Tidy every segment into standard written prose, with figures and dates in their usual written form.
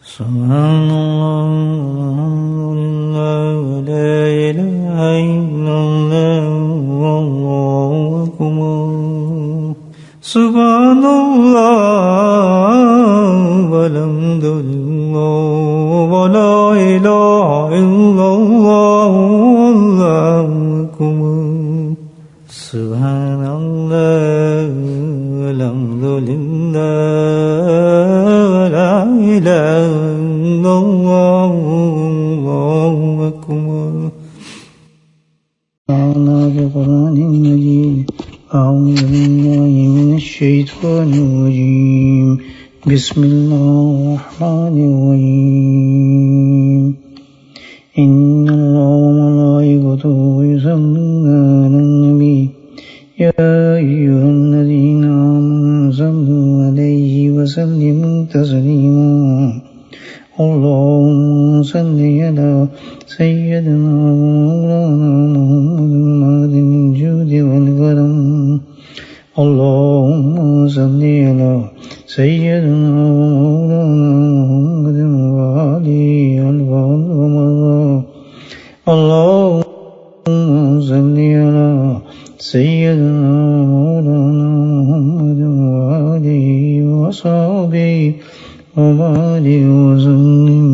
سبحان الله لا إله إلا الله والله أكبر سبحان الله والحمد لله ولا إله إلا الله والله أكبر سبحان الله والحمد لله ولا إله إلا الله والله أكبر. القرآن المجيد أعوذ بالله من الشيطان الرجيم بسم الله الرحمن الرحيم إن الله وملائكته يصلون على النبي يا أيها الذين آمنوا صلوا عليه وسلموا تسليما اللهم صل على سيدنا ومولانا محمد معدن الجود والكرم اللهم صل على سيدنا ومولانا محمد وآله اللهم صل على سيدنا ومولانا محمد وآله وصحبه وبارك وسلم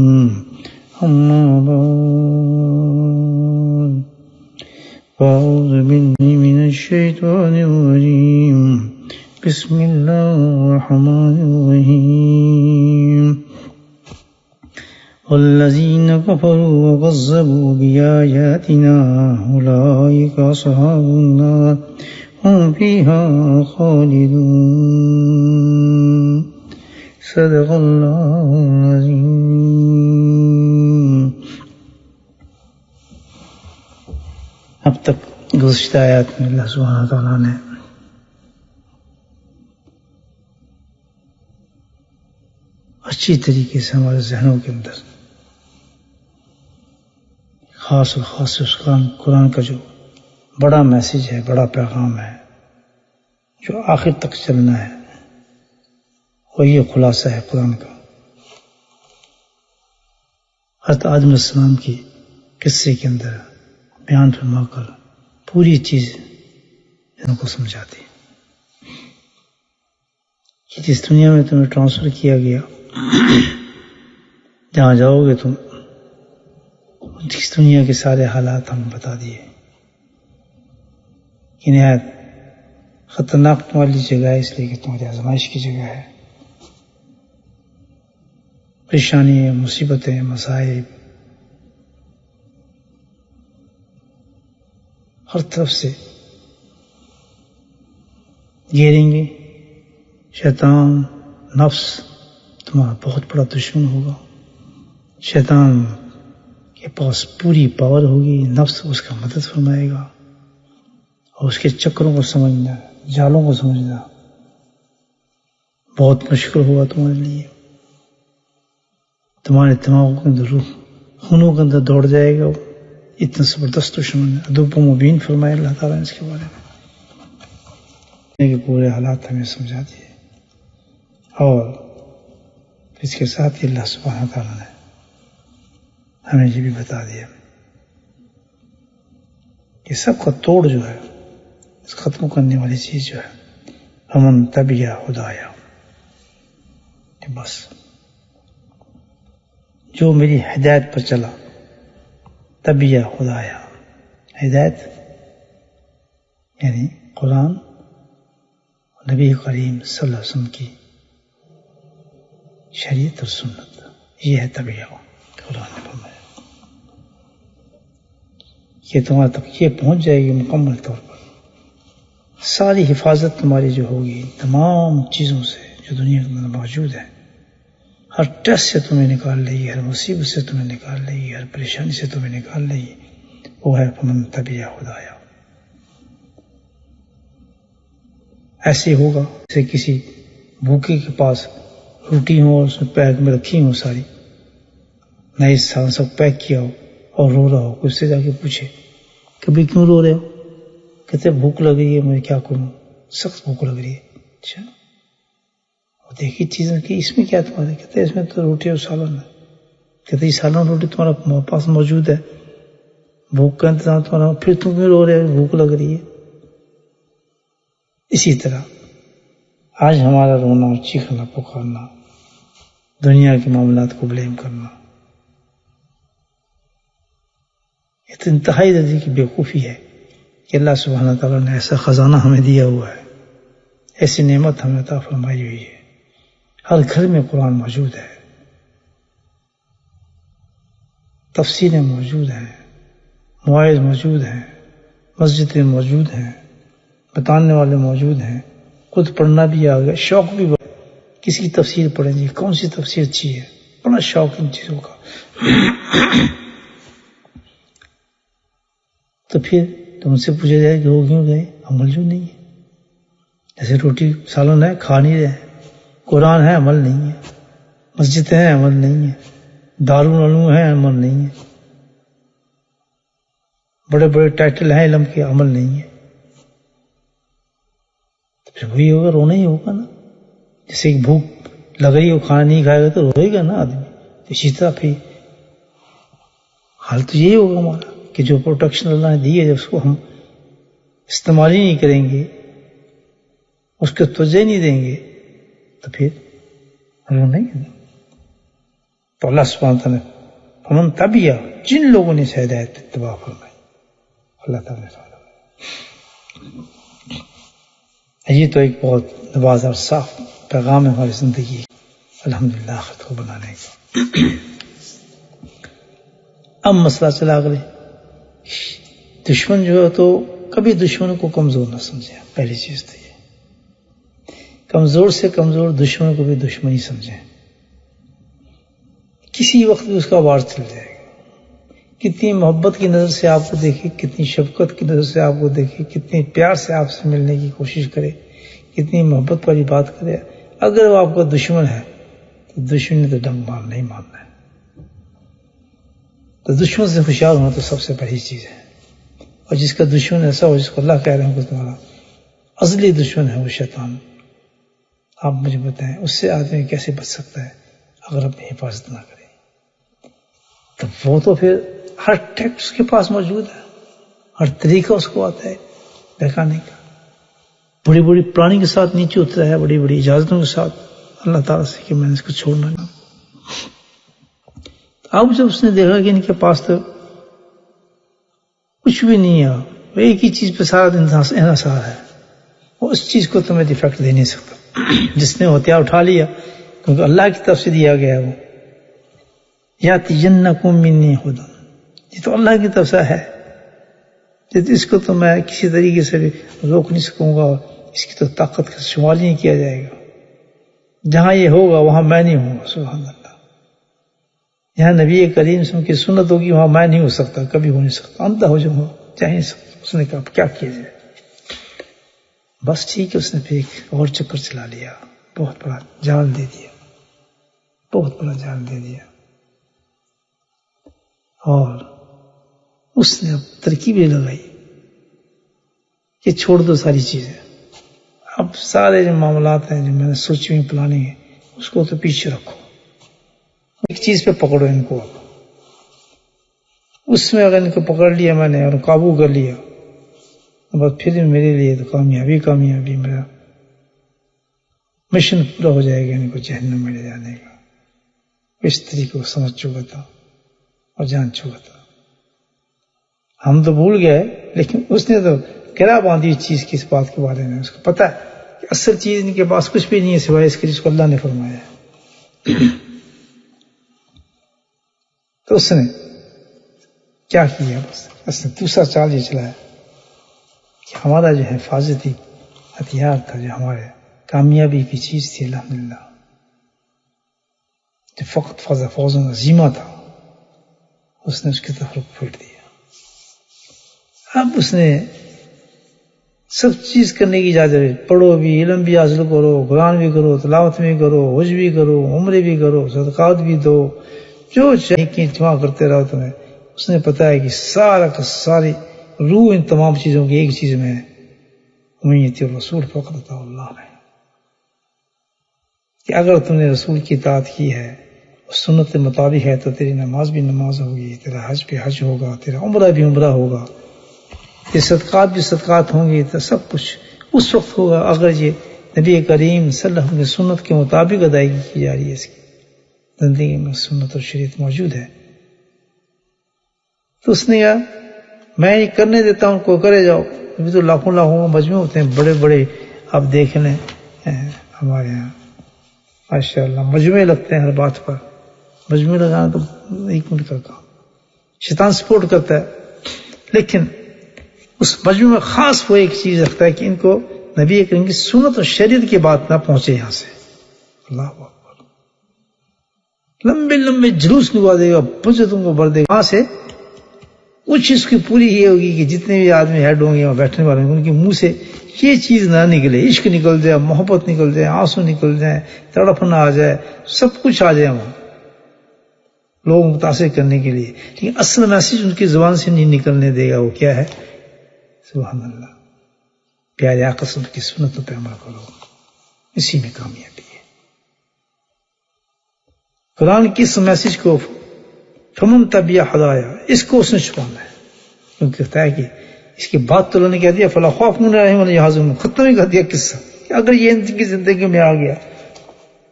أما بعد أعوذ بالله من الشيطان الرجيم بسم الله الرحمن الرحيم والذين كفروا وكذبوا بآياتنا أولئك أصحاب النار هم فيها خالدون صدق اللہ العظیم. اب تک گزشتہ آیات میں اللہ سبحانہ تعالیٰ نے اچھی طریقے سے ہمارے ذہنوں کے اندر خاص اور خاص قرآن کا جو بڑا میسج ہے، بڑا پیغام ہے جو آخر تک چلنا ہے، وہ یہ خلاصہ ہے قرآن کا. حضرت آدم علیہ السلام کی قصے کے اندر بیان فرما کر پوری چیز ان کو سمجھاتی ہے کہ جس دنیا میں تمہیں ٹرانسفر کیا گیا، جہاں جاؤ گے تم، اس دنیا کے سارے حالات ہم بتا دیے کہ نہایت خطرناک والی جگہ ہے، اس لیے کہ تمہاری آزمائش کی جگہ ہے. پریشانی، مصیبتیں، مصائب ہر طرف سے گھیریں گے. شیطان، نفس تمہارا بہت بڑا دشمن ہوگا. شیطان کے پاس پوری پاور ہوگی، نفس اس کا مدد فرمائے گا، اور اس کے چکروں کو سمجھنا، جالوں کو سمجھنا بہت مشکل ہوگا تمہارے لیے. تمہارے دماغوں کے اندر، خونوں کے اندر دوڑ جائے گا. اتنا زبردست دشمن ہے. عدو مبین فرمائے اللہ تعالیٰ نے اس کے بارے میں کہ پورے حالات ہمیں سمجھا دیے، اور اس کے ساتھ ہی اللہ سبحانہ تعالیٰ نے ہمیں یہ بھی بتا دیا کہ سب کا توڑ جو ہے، اس ختم کرنے والی چیز جو ہے، امن تبیہ خدایا، کہ بس جو میری ہدایت پر چلا، تبیہ خدایا. ہدایت یعنی قرآن، نبی کریم صلی اللہ علیہ وسلم کی شریعت اور سنت، یہ ہے تبیہ. قرآن نے فرمایا یہ تمہارے تک یہ پہنچ جائے گی مکمل طور پر. ساری حفاظت تمہاری جو ہوگی تمام چیزوں سے جو دنیا کے اندر موجود ہے، ہر ٹیسٹ سے تمہیں نکال لے گی، ہر مصیبت سے تمہیں نکال لے گی، ہر پریشانی سے تمہیں نکال لے گی. وہ ہے فمن تبیہ خدایا. ایسے ہوگا جیسے کسی بھوکے کے پاس روٹی ہو اور اس میں پیک میں رکھی ہو ساری، نئے سال سب پیک کیا ہو اور رو رہا ہو، اس سے جا کے پوچھے کبھی کیوں رو رہے ہو؟ کہتے بھوک لگ رہی ہے. میں کیا کروں، سخت بھوک لگ رہی ہے. اچھا دیکھی چیزیں کہ اس میں کیا تمہارے، کہتے اس میں تو روٹی اور سالن ہے، کہتے یہ سالن روٹی تمہارا پاس موجود ہے، بھوک کا انتظام تمہارا، پھر تم کیوں رو رہے ہو، بھوک لگ رہی ہے. اسی طرح آج ہمارا رونا اور چیخنا پکارنا، دنیا کے معاملات کو بلیم کرنا، یہ تو انتہائی درجے کی بیوقوفی ہے کہ اللہ سبحانہ تعالیٰ نے ایسا خزانہ ہمیں دیا ہوا ہے، ایسی نعمت ہمیں عطا فرمائی ہوئی ہے. ہر گھر میں قرآن موجود ہے، تفسیریں موجود ہیں، مواعظ موجود ہیں، مسجدیں موجود ہیں، بتانے والے موجود ہیں، خود پڑھنا بھی آ گیا، شوق بھی بڑھا. کس کی تفسیر پڑھیں گے، کون سی تفسیر اچھی ہے، بڑا شوق ان چیزوں کا. تو پھر تم سے پوچھا جائے کہ وہ کیوں گئے، عمل جو نہیں ہے. جیسے روٹی سالن ہے کھا نہیں رہے، قرآن ہے عمل نہیں ہے، مسجدیں ہیں عمل نہیں ہے، دارالعلوم ہے عمل نہیں ہے، بڑے بڑے ٹائٹل ہیں علم کے، عمل نہیں ہے. تو پھر وہی ہوگا، رونا ہی ہوگا نا. جیسے ایک بھوک لگ رہی ہو، کھانا نہیں کھائے گا تو روئے گا نا آدمی. تو اسی طرح پھر حال تو یہی ہوگا ہمارا کہ جو پروٹیکشن اللہ نے دی ہے، جب اس کو ہم استعمال ہی نہیں کریں گے، اس کو توجہ نہیں دیں گے، تو پھر رونا ہی ہے. تو اللہ سبحانہ تعالیٰ نے فمن تبع، جن لوگوں نے اس ہدایت اتباع فرمائی، اللہ تعالیٰ نے فرمایا. یہ تو ایک بہت نواز اور صاف پیغام ہے ہماری زندگی، الحمدللہ آخرت کو بنانے کا. اب مسئلہ چلا اگلے، دشمن جو ہے تو کبھی دشمن کو کمزور نہ سمجھے. پہلی چیز تو یہ، کمزور سے کمزور دشمن کو بھی دشمن ہی سمجھیں. کسی وقت بھی اس کا وار چل جائے گا. کتنی محبت کی نظر سے آپ کو دیکھے، کتنی شفقت کی نظر سے آپ کو دیکھے، کتنی پیار سے آپ سے ملنے کی کوشش کرے، کتنی محبت والی بات کرے، اگر وہ آپ کا دشمن ہے تو دشمن نے تو ڈنگ مارنا ہی مارنا ہے. تو دشمن سے ہوشیار ہونا تو سب سے بڑی چیز ہے. اور جس کا دشمن ایسا ہو، جس کو اللہ کہہ رہے ہیں کہ تمہارا ازلی دشمن ہے وہ شیطان، آپ مجھے بتائیں اس سے آدمی کیسے بچ سکتا ہے اگر اپنی حفاظت نہ کرے. تو وہ تو پھر ہر ٹیکٹ اس کے پاس موجود ہے، ہر طریقہ اس کو آتا ہے بہکانے کا. بڑی بڑی پلاننگ کے ساتھ نیچے اترا ہے، بڑی بڑی اجازتوں کے ساتھ اللہ تعالیٰ سے کہ میں نے اس کو چھوڑنا نہ. اب جب اس نے دیکھا کہ ان کے پاس تو کچھ بھی نہیں ہے، وہ ایک ہی چیز پہ سارا دن انحصار ہے، وہ اس چیز کو تمہیں ڈیفیکٹ دے نہیں سکتا. جس نے ہتھیار اٹھا لیا، کیونکہ اللہ کی طرف سے دیا گیا ہے، وہ یاتینکم منی ہدی، یہ تو اللہ کی طرف سے ہے. اس کو تو میں کسی طریقے سے بھی روک نہیں سکوں گا، اور اس کی تو طاقت کا شمار نہیں کیا جائے گا. جہاں یہ ہوگا وہاں میں نہیں ہوں گا. سبحان اللہ. یہاں نبی کریم صلی اللہ علیہ وسلم کی سنت ہوگی، وہاں میں نہیں ہو سکتا، کبھی ہو نہیں سکتا، اندھا ہو جاؤں گا، چاہے نہیں سکتا. اس نے کہا کیا کیا جائے. بس ٹھیک ہے، اس نے پھر ایک اور چکر چلا لیا، بہت بڑا جال دے دیا، بہت بڑا جال دے دیا. اور اس نے اب ترکیبیں لگائی کہ چھوڑ دو ساری چیزیں، اب سارے جو معاملات ہیں جو میں نے سوچی ہوئی پلاننگ ہے اس کو تو پیچھے رکھو، ایک چیز پہ پکڑو ان کو. اس میں اگر ان کو پکڑ لیا میں نے اور قابو کر لیا، بس پھر میرے لیے تو کامیابی کامیابی، میرا مشن پورا ہو جائے گا ان کو جہنم میں لے جانے کا. اس طریقے کو سمجھ چکا تھا اور جان چکا تھا. ہم تو بھول گئے، لیکن اس نے تو گرا باندھی اس چیز کی، اس بات کے بارے میں اس کو پتا ہے کہ اصل چیز ان کے پاس کچھ بھی نہیں ہے سوائے اس کے جس کو اللہ نے فرمایا ہے. تو اس نے کیا کیا، بس اس نے دوسرا چال یہ چلایا کہ ہمارا جو حفاظتی ہتھیار تھا، جو ہمارے کامیابی کی چیز تھی، الحمدللہ جو فقط فوز عظیمہ تھا، اس نے اس کی طرف رخ پھیر دیا. اب اس نے سب چیز کرنے کی اجازت ہے، پڑھو بھی، علم بھی حاصل کرو، قرآن بھی کرو، تلاوت بھی کرو، حج بھی کرو، عمرے بھی کرو، صدقات بھی دو، جو چاہیے جمع کرتے رہو تمہیں. اس نے پتا ہے کہ سارا کا ساری روح ان تمام چیزوں کی ایک چیز میں ہے، امیت الرسول فقط اللہ ہے. کہ اگر تم نے رسول کی اطاعت کی ہے، سنت کے مطابق ہے، تو تیری نماز بھی نماز ہوگی، تیرا حج بھی حج ہوگا، تیرا عمرہ بھی عمرہ ہوگا، یہ صدقات بھی صدقات ہوں گے، تو سب کچھ اس وقت ہوگا اگر یہ نبی کریم صلی اللہ علیہ وسلم کی سنت کے مطابق ادائیگی کی جا رہی ہے، اس کی زندگی میں سنت اور شریعت موجود ہے۔ تو اس نے کہا میں یہ کرنے دیتا ہوں، کوئی کرے جاؤ۔ ابھی تو لاکھوں لاکھوں مجموعے ہوتے ہیں، بڑے بڑے آپ دیکھ لیں ہمارے یہاں ماشاء اللہ مجموعے لگتے ہیں ہر بات پر، مجموعے لگانا تو 1 منٹ کا کام، شیطان سپورٹ کرتا ہے، لیکن اس مجموعے میں خاص وہ ایک چیز رکھتا ہے کہ ان کو نبی کریم کی سنت اور شریعت کی بات نہ پہنچے یہاں سے۔ اللہ اکبر، لمبے لمبے جلوس نکال دے گا، پوچھے تم کو بھر دے گا، وہاں سے وہ چیز کی پوری یہ ہوگی کہ جتنے بھی آدمی ہیڈ ہوں گے وہاں بیٹھنے والے ہوں گے، ان کے منہ سے یہ چیز نہ نکلے، عشق نکل جائے، محبت نکل جائے، آنسو نکل جائیں، تڑپنا آ جائے، سب کچھ آ جائے وہاں لوگوں کو متاثر کرنے کے لیے، لیکن اصل میسج ان کی زبان سے نہیں نکلنے دے گا۔ وہ کیا ہے؟ سبحان اللہ، پیارے آقا صلی اللہ علیہ وسلم کی سنتوں پہ عمل کرو، اسی میں کامیابی ہے۔ قرآن کی اس میسج کو فمن تبع ہدایا، اس کو اس نے چھپانا ہے، کیونکہ کہتا ہے کہ اس کی بات تو اللہ نے کہہ دیا فلا خوف علیہم ولا یحزنون، ختم ہی کر دیا قصہ کہ اگر یہ ان کی زندگی میں آ گیا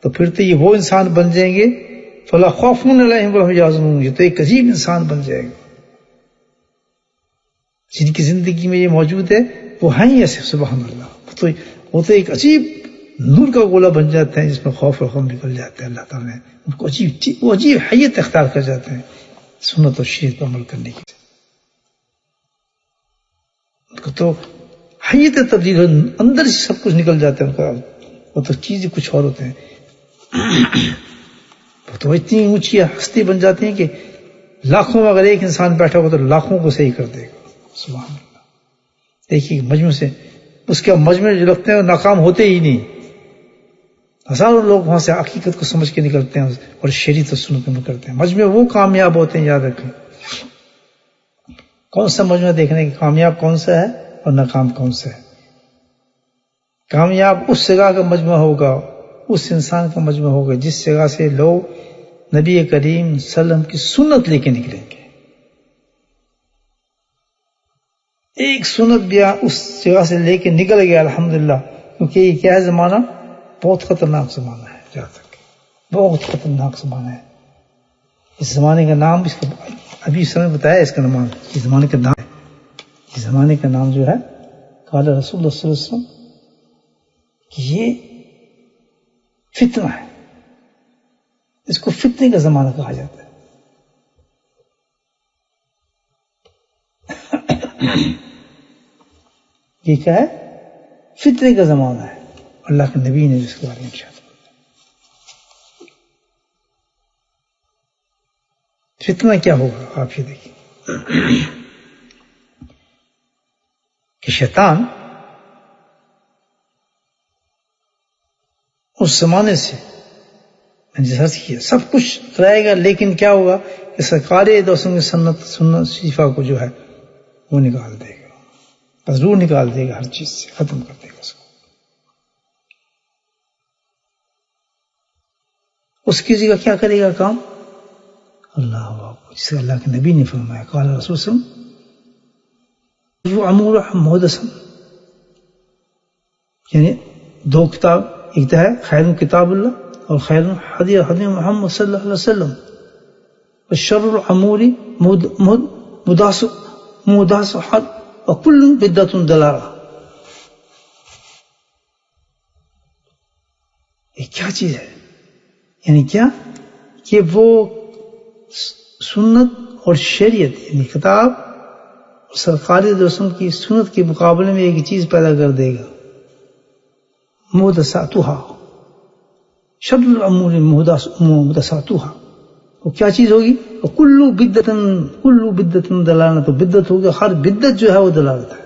تو پھر تو یہ وہ انسان بن جائیں گے، فلا خوف علیہم ولا یحزنون، یہ تو ایک عجیب انسان بن جائے گا۔ جن کی زندگی میں یہ موجود ہے وہ ہیں ہی ایسے، سبحان اللہ، وہ تو ایک عجیب نور کا گولہ بن جاتے ہیں جس میں خوف اور غم نکل جاتے ہیں۔ اللہ تعالیٰ نے ان کو عجیب حیت اختیار کر جاتے ہیں سنت اور شریعت پر عمل کرنے کی، ان کو تو حیت تبدیل اندر سے سب کچھ نکل جاتا ہے ان کا، وہ تو چیزیں کچھ اور ہوتے ہیں، وہ تو اتنی اونچی ہستی بن جاتی ہیں کہ لاکھوں میں اگر ایک انسان بیٹھا ہوا تو لاکھوں کو صحیح کر دے گا، سبحان اللہ۔ دیکھیے مجموع سے اس کے مجموعے جو لگتے ہیں وہ ناکام ہوتے ہی نہیں، ہزاروں لوگ وہاں سے حقیقت کو سمجھ کے نکلتے ہیں اور شریعت و سنت میں کرتے ہیں، مجموعے وہ کامیاب ہوتے ہیں۔ یاد رکھیں کون سا مجموعہ دیکھنے کہ کامیاب کون سا ہے اور ناکام کون سا ہے۔ کامیاب اس جگہ کا مجموعہ ہوگا، اس انسان کا مجموعہ ہوگا جس جگہ سے لوگ نبی کریم صلی اللہ علیہ وسلم کی سنت لے کے نکلیں گے۔ ایک سنت بھی اس جگہ سے لے کے نکل گیا الحمدللہ، کیونکہ یہ کیا ہے زمانہ بہت خطرناک زمانہ ہے، جہاں تک بہت خطرناک زمانہ ہے۔ اس زمانے کا نام اس کا ابھی اس نے بتایا، اس کا نام اس زمانے کا نام ہے، اس زمانے کا نام جو ہے قال رسول اللہ صلی اللہ علیہ وسلم کہ یہ فتنہ ہے، اس کو فتنے کا زمانہ کہا جاتا ہے۔ یہ کیا ہے؟ فتنے کا زمانہ ہے، اللہ کے نبی نے جس کے بارے میں ارشاد فرمایا۔ فتنہ کیا ہوگا آپ یہ دیکھیں کہ شیطان اس زمانے سے جیسا کیا سب کچھ کرائے گا، لیکن کیا ہوگا کہ سرکار دوستوں کی سنت شریفہ کو جو ہے وہ نکال دے گا، ضرور نکال دے گا، ہر چیز سے ختم کر دے گا اس کو۔ اس کی جگہ کیا کرے گا کام؟ اللہ اکبر، جسے اللہ کے نبی نے فرمایا قال رسول صلی اللہ علیہ وسلم امور محدثا، یعنی دو کتاب، ایک تو ہے خیر کتاب اللہ اور خیر حدیث محمد صلی اللہ علیہ وسلم، والشر الامور محدثات وکل بدعۃ ضلالہ۔ یہ کیا چیز ہے؟ یعنی کیا کہ وہ سنت اور شریعت یعنی کتاب اور سرکاری دوستوں کی سنت کے مقابلے میں ایک چیز پیدا کر دے گا، محدثاتھا، شر الامور محدثاتھا۔ وہ کیا چیز ہوگی؟ کل بدعۃ ضلالہ، تو بدعت ہوگی، ہر بدعت جو ہے وہ دلالت ہے۔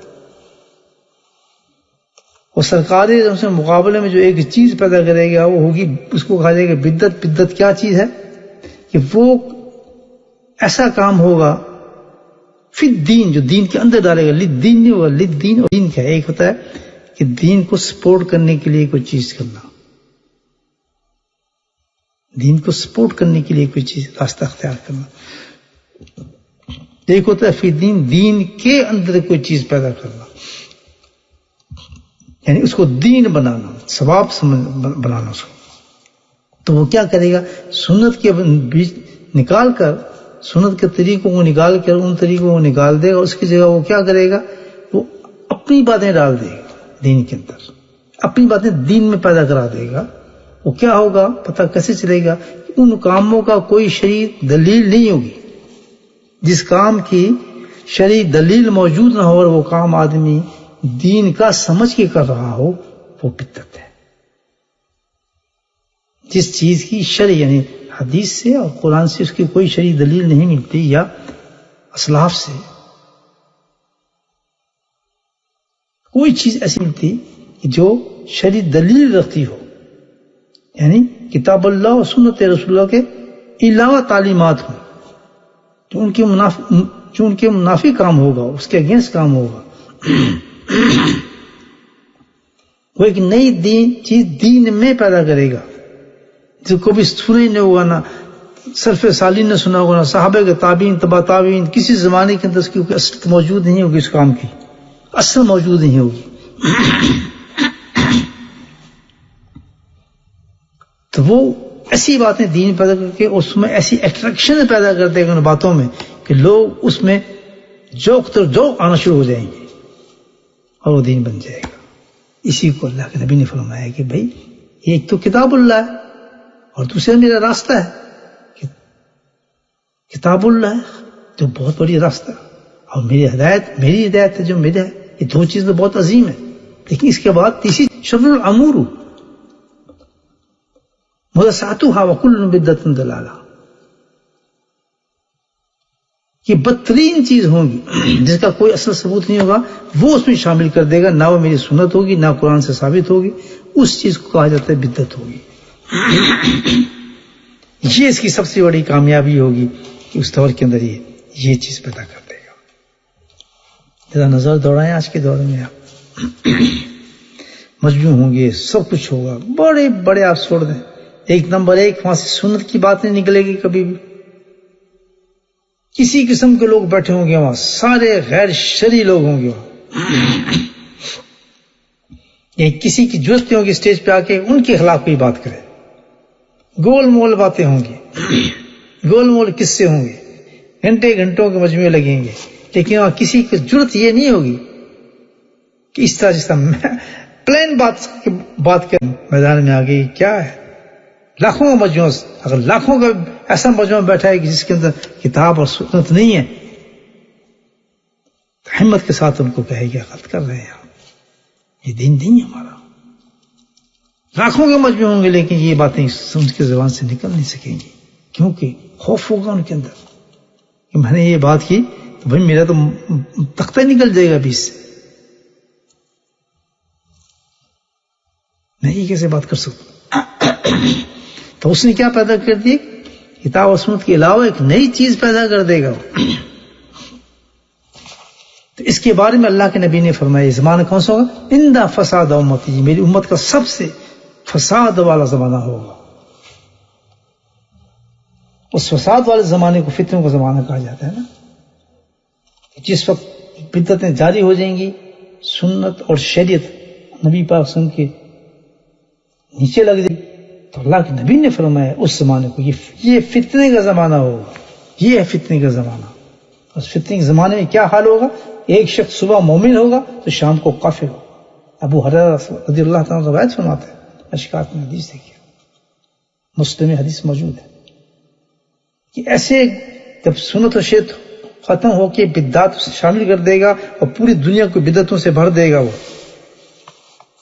اور سرکاری سے مقابلے میں جو ایک چیز پیدا کرے گا وہ ہوگی، اس کو کہا جائے گا بدعت۔ بدعت کیا چیز ہے؟ کہ وہ ایسا کام ہوگا فی الدین، جو دین کے اندر ڈالے گا، للدین نہیں ہوگا، للدین اور دین کیا ہے؟ ایک ہوتا ہے کہ دین کو سپورٹ کرنے کے لیے کوئی چیز کرنا، دین کو سپورٹ کرنے کے لیے کوئی چیز راستہ اختیار کرنا. ایک ہوتا ہے فی دین، دین کے اندر کوئی چیز پیدا کرنا، یعنی اس کو دین بنانا، ثواب بنانا اس کو. تو وہ کیا کرے گا؟ سنت کے بیچ نکال کر، سنت کے طریقوں کو نکال کر ان طریقوں کو نکال دے گا. اس کی جگہ وہ کیا کرے گا؟ وہ اپنی باتیں ڈال دے گا دین کے اندر، اپنی باتیں دین میں پیدا کرا دے گا. وہ کیا ہوگا؟ پتہ کیسے چلے گا؟ ان کاموں کا کوئی شرعی دلیل نہیں ہوگی. جس کام کی شرعی دلیل موجود نہ ہو اور وہ کام آدمی دین کا سمجھ کے کر رہا ہو، وہ بدعت ہے. جس چیز کی شرعی یعنی حدیث سے اور قرآن سے اس کی کوئی شرعی دلیل نہیں ملتی یا اسلاف سے کوئی چیز ایسی ملتی جو شرعی دلیل رکھتی ہو، یعنی کتاب اللہ اور سنت رسول اللہ کے علاوہ تعلیمات ہوں، جو ان کے منافی کام ہوگا، اس کے اگینسٹ کام ہوگا. وہ ایک نئی چیز دین میں پیدا کرے گا جو کبھی سنا ہی نہیں ہوگا، نہ سلف صالحین نے سنا ہوگا، نہ صحابہ کے تابعین، تبع تابعین، کسی زمانے کے اندر اس کی اصل موجود نہیں ہوگی، اس کام کی اصل موجود نہیں ہوگی. تو وہ ایسی باتیں دین پیدا کر کے اس میں ایسی اٹریکشن پیدا کر دے گا ان باتوں میں کہ لوگ اس میں ذوق آنا شروع ہو جائیں گے اور وہ دین بن جائے گا. اسی کو اللہ کے نبی نے فرمایا کہ بھائی ایک تو کتاب اللہ ہے اور دوسرا میرا راستہ ہے. کتاب اللہ ہے جو بہت بڑی راستہ ہے، اور میری ہدایت ہے جو میرا ہے. یہ دو چیز تو بہت عظیم ہے. لیکن اس کے بعد تیسری شر الامور محدثاتها وکل بدعۃ ضلالہ، یہ بدترین چیز ہوگی جس کا کوئی اصل ثبوت نہیں ہوگا، وہ اس میں شامل کر دے گا. نہ وہ میری سنت ہوگی نہ قرآن سے ثابت ہوگی، اس چیز کو کہا جاتا ہے بدعت ہوگی. یہ اس کی سب سے بڑی کامیابی ہوگی کہ اس دور کے اندر یہ چیز پیدا کر دے گا. ذرا نظر دوڑائیں آج کے دور میں، آپ مجموع ہوں گے، سب کچھ ہوگا، بڑے بڑے آپ چھوڑ دیں. ایک نمبر ایک وہاں سے سنت کی بات نہیں نکلے گی کبھی بھی. کسی قسم کے لوگ بیٹھے ہوں گے وہاں، سارے غیر شرعی لوگ ہوں گے وہاں. یہ کسی کی ضرورت نہیں ہوگی اسٹیج پہ آ کے ان کے خلاف کوئی بات کرے. گول مول باتیں ہوں گی، گول مول قصے ہوں گے، گھنٹوں کے مجموعے لگیں گے. لیکن وہاں کسی کی ضرورت یہ نہیں ہوگی کہ اس طرح جس طرح پلین بات کر میدان میں آ گئی. کیا ہے؟ لاکھوں کا مجموعہ، اگر لاکھوں کا ایسا مجموعہ بیٹھا ہے کہ جس کے اندر کتاب اور سنت نہیں ہے، تو ہمت کے ساتھ ان کو کہے گا غلط کر رہے ہیں آپ، یہ دین نہیں ہے ہمارا. لاکھوں کے مجموعے ہوں گے لیکن یہ باتیں ان کی زبان سے نکل نہیں سکیں گی، کیونکہ خوف ہوگا ان کے اندر کہ میں نے یہ بات کی تو بھائی میرا تو تختہ نکل جائے گا بیچ سے، میں یہ کیسے بات کر سکتا. تو اس نے کیا پیدا کر دی؟ کتاب و سنت کے علاوہ ایک نئی چیز پیدا کر دے گا. تو اس کے بارے میں اللہ کے نبی نے فرمایا زمانہ کون سا ہوگا؟ اندہ فساد امتی، میری امت کا سب سے فساد والا زمانہ ہوگا. اس فساد والے زمانے کو فتنوں کا زمانہ کہا جاتا ہے نا. جس وقت بدعتیں جاری ہو جائیں گی، سنت اور شریعت نبی پاک صلی اللہ علیہ وسلم کے نیچے لگ جائے گی، تو اللہ کے نبی نے فرمایا اس زمانے کو یہ فتنے کا زمانہ ہوگا. یہ ہے فتنے کا زمانہ. اس فتنے کے زمانے میں کیا حال ہوگا؟ ایک شخص صبح مومن ہوگا تو شام کو کافر ہوگا. ابو ہریرہ رضی اللہ تعالیٰ روایت فرماتے ہیں، اشکات میں حدیث دیکھیے، مسلم حدیث موجود ہے کہ ایسے جب سنت و شریعت ختم ہو کے بدعات سے شامل کر دے گا اور پوری دنیا کو بدعتوں سے بھر دے گا، وہ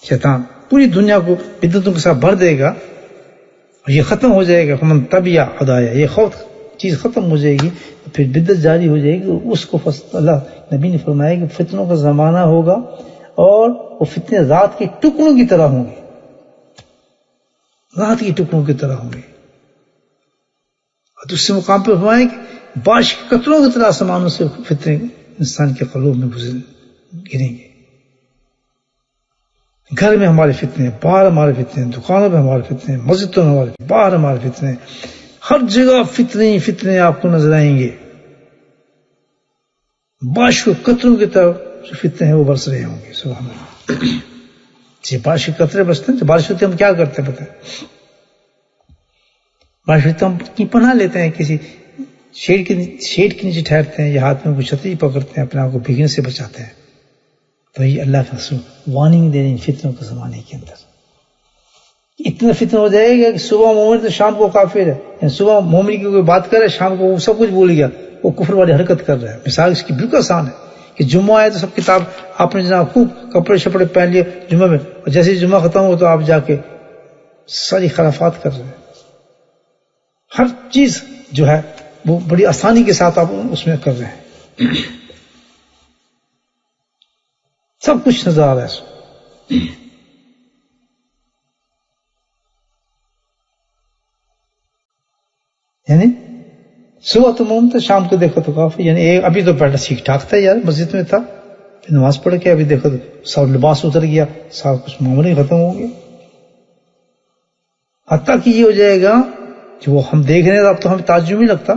شیطان پوری دنیا کو بدعتوں کے ساتھ بھر دے گا اور یہ ختم ہو جائے گا. فمن تبع ہدایا، یہ خوف چیز ختم ہو جائے گی، پھر بدعت جاری ہو جائے گی. اس کو اللہ نبی نے فرمایا کہ فتنوں کا زمانہ ہوگا اور وہ فتنے رات کے ٹکڑوں کی طرح ہوں گے، رات کے ٹکڑوں کی طرح ہوں گے. اور دوسرے مقام پہ فرمایا کہ بارش کے قطروں کی طرح آسمانوں سے فتنے انسان کے قلوب میں گریں گے. گھر میں ہمارے فتنے، باہر ہمارے فتنے، دکانوں میں ہمارے فتنے، مسجدوں میں ہمارے، باہر ہمارے فتنے، ہر جگہ فتنے ہی فتنے آپ کو نظر آئیں گے. بارش کے قطروں کی طرف جو فتنے ہیں وہ برس رہے ہوں گے. سبحان اللہ. جی بارش کے قطرے برستے ہیں تو بارش ہوتی ہے ہم کیا کرتے ہیں پتہ ہے؟ بارش ہوتی ہے ہم کی پناہ لیتے ہیں، کسی شیڈ کے نیچے ٹھہرتے ہیں یا ہاتھ میں کوئی چھتری پکڑتے ہیں، اپنے آپ کو بھیگنے سے بچاتے ہیں. تو یہ اللہ کا رسول وارننگ دے رہے ہیں فتنوں کے زمانے کے اندر. اتنا فتنہ ہو جائے گا کہ صبح مومن تو شام کو کافر ہے، یعنی صبح مومن کی کوئی بات کرے شام کو وہ سب کچھ بھول گیا، وہ کفر والی حرکت کر رہا ہے. مثال اس کی بالکل آسان ہے کہ جمعہ آئے تو سب کتاب آپ نے جناب خوب کپڑے شپڑے پہن لیے جمعہ میں، اور جیسے ہی جمعہ ختم ہو تو آپ جا کے ساری خرافات کر رہے ہیں. ہر چیز جو ہے وہ بڑی آسانی کے ساتھ آپ اس میں کر رہے ہیں، سب کچھ نظر آ رہا ہے. یعنی صبح تو مومن تھا، شام کو دیکھو تو کافی، یعنی ابھی تو پہلے ٹھیک ٹھاک تھا یار، مسجد میں تھا، پھر نماز پڑھ کے ابھی دیکھو تو سب لباس اتر گیا، سب کچھ معاملے ہی ختم ہو گیا. حتیٰ کہ یہ ہو جائے گا کہ وہ ہم دیکھ رہے ہیں اب تو ہمیں تعجب نہیں لگتا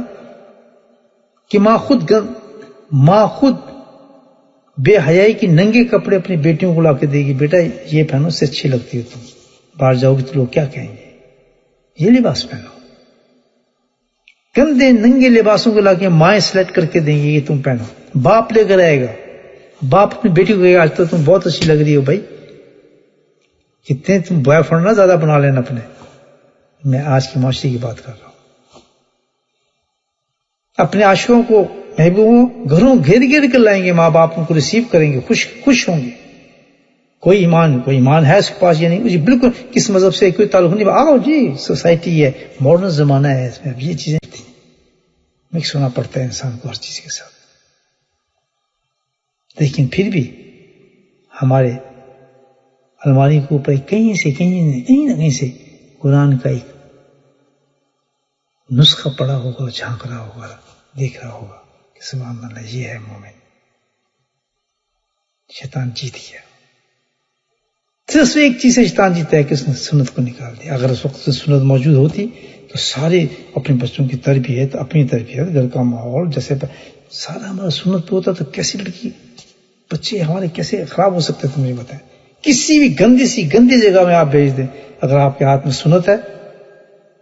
کہ ماں خود بے حیائی کی ننگے کپڑے اپنی بیٹیوں کو لا کے دے گی، بیٹا یہ پہنو، اس سے اچھی لگتی ہے، تم باہر جاؤ گی تو لوگ کیا کہیں گے، یہ لباس پہنو. گندے ننگے لباسوں کو لا کے مائیں سلیکٹ کر کے دیں گی کہ تم پہنو. باپ لے کر آئے گا، باپ اپنی بیٹی کو کہے گا آج تو تم بہت اچھی لگ رہی ہو بھائی، کتنے تم بوائے فرینڈ نہ زیادہ بنا لینا اپنے. میں آج کی معاشرے کی بات کر رہا ہوں. اپنے عاشقوں کو محبوبوں گھروں گھیر کر لائیں گے، ماں باپ ان کو ریسیو کریں گے، خوش ہوں گے. کوئی ایمان ہے اس کے پاس یا نہیں، جی بالکل کس مذہب سے کوئی تعلق نہیں، آؤ جی سوسائٹی ہے، ماڈرن زمانہ ہے، اس میں اب یہ چیزیں مکس ہونا پڑتا ہے انسان کو ہر چیز کے ساتھ. لیکن پھر بھی ہمارے الماری کے اوپر کہیں نہ کہیں سے قرآن کا ایک نسخہ پڑا ہوگا، جھانک رہا ہوگا، دیکھ رہا ہوگا کہ سبحان اللہ یہ ہے مومن. شیطان جیت گیا. صرف ایک چیز سے شیطان جیتا ہے کہ اس نے سنت کو نکال دیا. اگر اس وقت سنت موجود ہوتی تو سارے اپنے بچوں کی تربیت، اپنی تربیت، گھر کا ماحول جیسے سارا ہمارا سنت پہ ہوتا تو کیسی لڑکی بچے ہمارے کیسے خراب ہو سکتے تم مجھے بتائیں. کسی بھی گندی جگہ میں آپ بھیج دیں، اگر آپ کے ہاتھ میں سنت ہے،